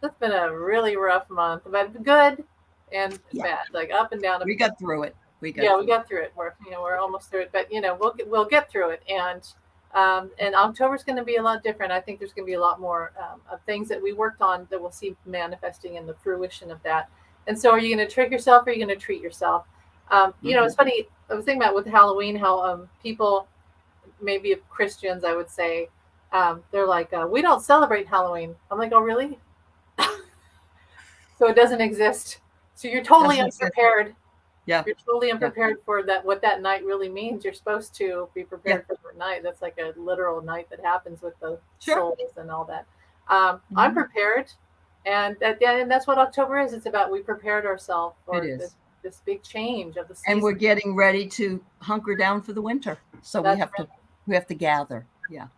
It's been a really rough month, but good and bad, like up and down. We got through it. We got through it. We're almost through it, but we'll get through it. And October's going to be a lot different. I think there's going to be a lot more of things that we worked on that we'll see manifesting in the fruition of that. And so, are you going to trick yourself or are you going to treat yourself? It's funny. I was thinking about with Halloween how people, maybe Christians, I would say, they're like, we don't celebrate Halloween. I'm like, oh, really? So it doesn't exist. So you're totally unprepared. Yeah. You're totally unprepared for that, what that night really means. You're supposed to be prepared for that night. That's like a literal night that happens with the souls and all that. I'm prepared. And that's what October is. It's about we prepared ourselves for this big change of the season. And we're getting ready to hunker down for the winter. So we have to gather. Yeah.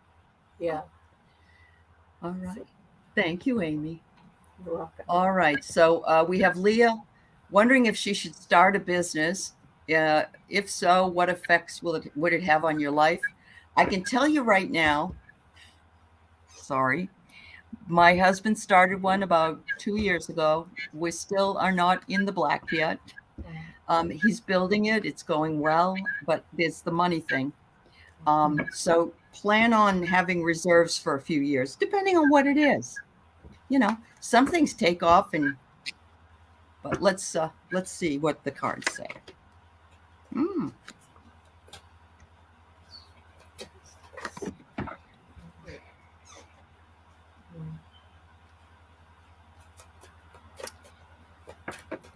Yeah. All right. Thank you, Amy. You're welcome. All right. So we have Leah wondering if she should start a business. If so, what effects would it have on your life? I can tell you right now, sorry, my husband started one about 2 years ago. We still are not in the black yet. He's building it. It's going well, but there's the money thing. So plan on having reserves for a few years, depending on what it is. Some things take off, but let's see what the cards say.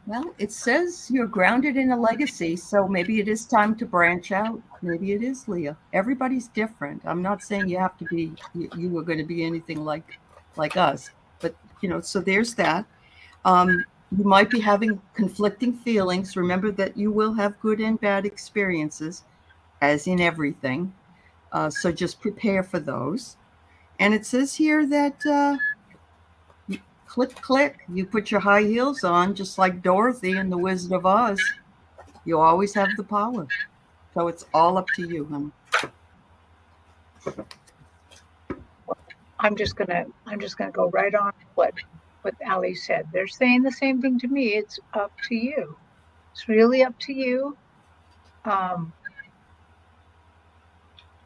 Well, it says you're grounded in a legacy, so maybe it is time to branch out. Maybe it is, Leah. Everybody's different. I'm not saying you have to be, you were going to be anything like like us. But, so there's that. You might be having conflicting feelings. Remember that you will have good and bad experiences, as in everything. So just prepare for those. And it says here that click, click, you put your high heels on, just like Dorothy in The Wizard of Oz. You always have the power. So it's all up to you, honey. I'm just gonna go right on what Ali said. They're saying the same thing to me. It's up to you. It's really up to you.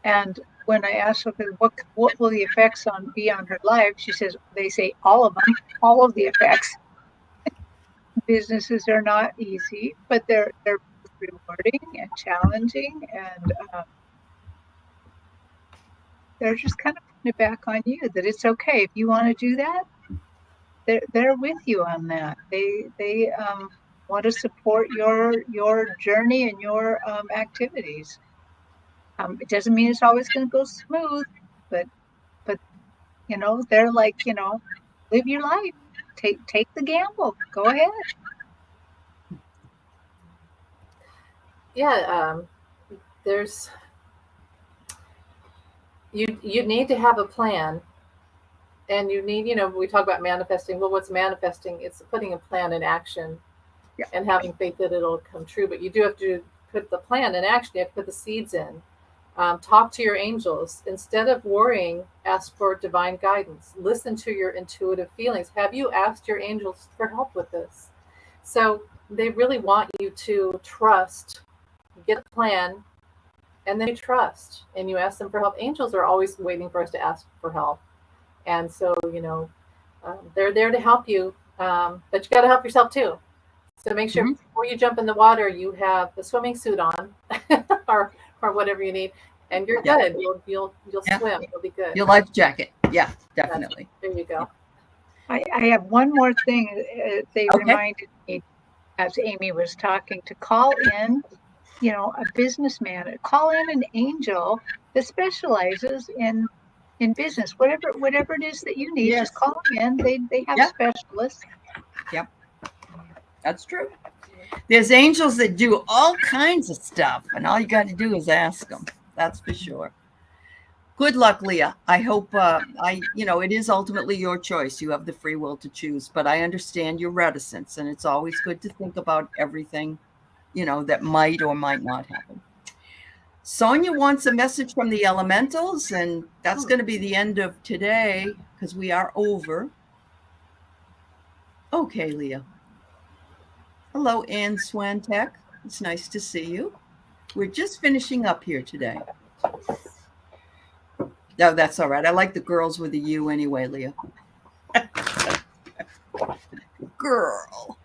And when I asked her what will the effects be on her life, she says they say all of them, all of the effects. Businesses are not easy, but they're rewarding and challenging, and they're just kind of putting it back on you that it's okay if you want to do that. They're with you on that. They want to support your journey and your activities. It doesn't mean it's always going to go smooth, but they're like, live your life, take the gamble, go ahead. Yeah, there's you need to have a plan, and you need, we talk about manifesting. Well, what's manifesting? It's putting a plan in action, Yeah. and having faith that it'll come true. But you do have to put the plan in action. You have to put the seeds in. Talk to your angels. Instead of worrying, ask for divine guidance. Listen to your intuitive feelings. Have you asked your angels for help with this? So they really want you to trust, get a plan, and then you trust, and you ask them for help. Angels are always waiting for us to ask for help. And so, they're there to help you, but you got to help yourself too. So make sure before you jump in the water, you have the swimming suit on, or whatever you need, and you're good. You'll swim. You'll be good. Your life jacket. Yeah, definitely. There you go. I have one more thing. They reminded me as Amy was talking to call in, a businessman, call in an angel that specializes in business, whatever it is that you need. Yes. Just call them in. They have specialists. Yep, that's true. There's angels that do all kinds of stuff, and all you got to do is ask them. That's for sure. Good luck, Leah. I hope it is ultimately your choice. You have the free will to choose, but I understand your reticence, and it's always good to think about everything, that might or might not happen. Sonia wants a message from the elementals, and that's going to be the end of today because we are over. Okay, Leah. Hello, Ann Swantek. It's nice to see you. We're just finishing up here today. No, that's all right. I like the girls with a U anyway, Leah. Girl.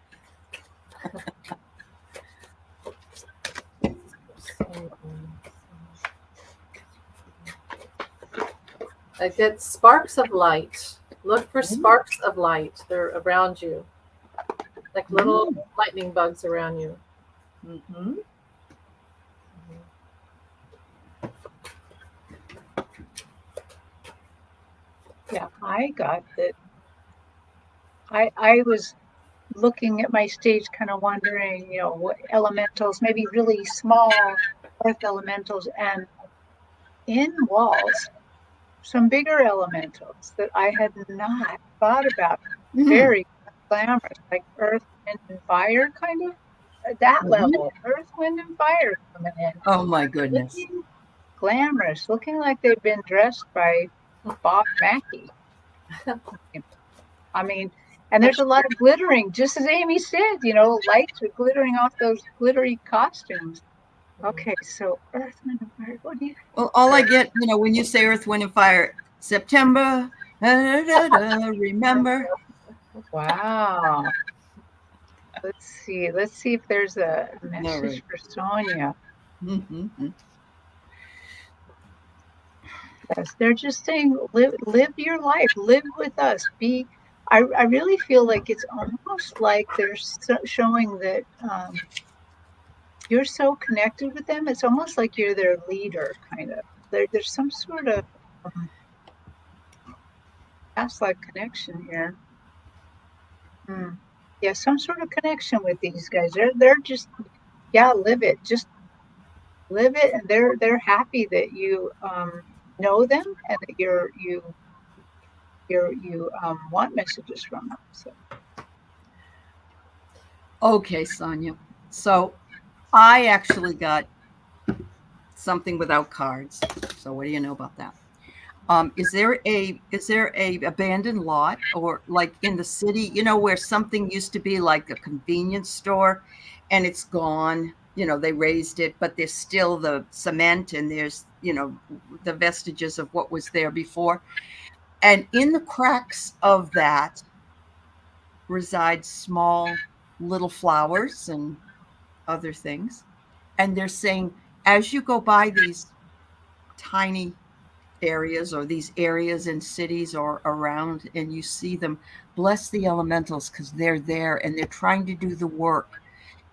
I get sparks of light. Look for sparks of light. They're around you, like little lightning bugs around you. Mm-hmm. Yeah, I got that. I was looking at my stage, kind of wondering, what elementals, maybe really small earth elementals, and in walls, some bigger elementals that I had not thought about. Very glamorous, like earth, wind, and fire, kind of at that level. Earth, wind, and fire coming in. Oh my goodness. Looking glamorous, looking like they've been dressed by Bob Mackie. I mean, and there's a lot of glittering, just as Amy said, lights are glittering off those glittery costumes. Okay, so Earth, Wind, and Fire. What do you? Well, all I get, when you say Earth, Wind, and Fire, September, remember. Wow. Let's see if there's a message for Sonia. Mm-hmm. Yes, they're just saying, live your life, live with us. I really feel like it's almost like they're showing that you're so connected with them. It's almost like you're their leader, kind of. There's some sort of past life connection here. Yeah, some sort of connection with these guys. They're just, yeah, live it. Just live it, and they're happy that you know them and that you want messages from them. So Okay, Sonia. So I actually got something without cards. So what do you know about that? Is there a abandoned lot, or like in the city, where something used to be like a convenience store and it's gone? They raised it, but there's still the cement and there's, the vestiges of what was there before. And in the cracks of that reside small little flowers and other things. And they're saying, as you go by these tiny areas or these areas in cities or around and you see them, bless the elementals because they're there and they're trying to do the work.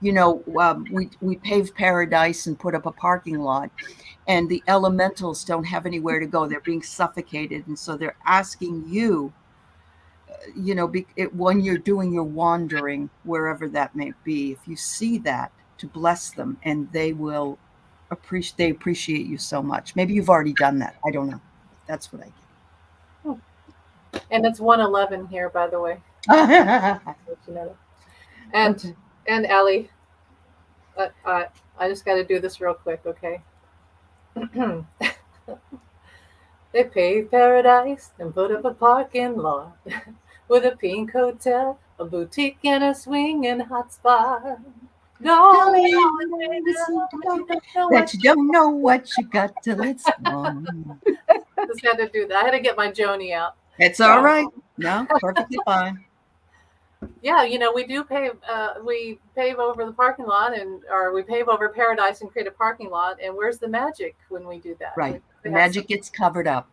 We paved paradise and put up a parking lot, and the elementals don't have anywhere to go. They're being suffocated, and so they're asking you, when you're doing your wandering, wherever that may be, if you see that, to bless them, and they appreciate you so much. Maybe you've already done that. I don't know. That's what I And it's 1:11 here, by the way. get. Let you know. And Okay. and Allie, I just got to do this real quick, okay? They paved paradise and put up a parking lot with a pink hotel, a boutique, and a swinging hot spot. Darling, That you don't know what you got till it's gone. just had to do that. I had to get my Joni out. It's all right. No, perfectly fine. Yeah, we pave over the parking lot, or we pave over paradise and create a parking lot. And where's the magic when we do that? Right. The We have magic gets covered up.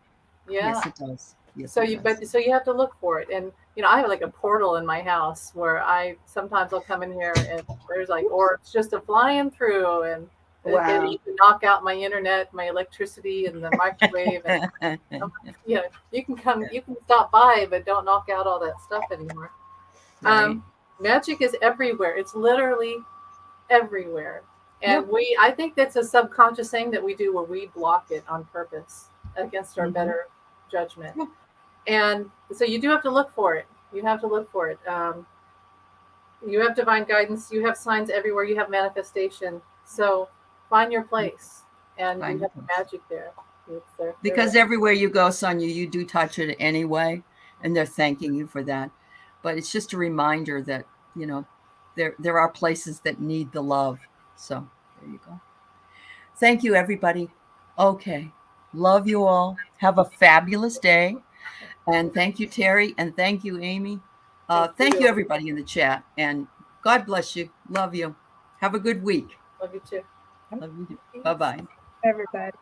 Yeah. Yes, it does. Yes, So it does. you have to look for it. And I have like a portal in my house where sometimes I'll come in here and there's like orbs just a flying through, and Wow. you can knock out my internet, my electricity, and the microwave, and you can stop by, but don't knock out all that stuff anymore. Right. Magic is everywhere. It's literally everywhere. And Yep. I think that's a subconscious thing that we do where we block it on purpose against our Mhm. better judgment. Yeah. And so you do have to look for it. You have to look for it. You have divine guidance. You have signs everywhere. You have manifestation. So find your place, and Find you your have place. magic there. It's there. Because everywhere you go, Sonia, you do touch it anyway, and they're thanking you for that. But it's just a reminder that, there are places that need the love. So there you go. Thank you, everybody. Okay. Love you all. Have a fabulous day. And thank you, Terri. And thank you, Amy. Thank you, everybody in the chat. And God bless you. Love you. Have a good week. Love you too. Love you too. Bye-bye. everybody.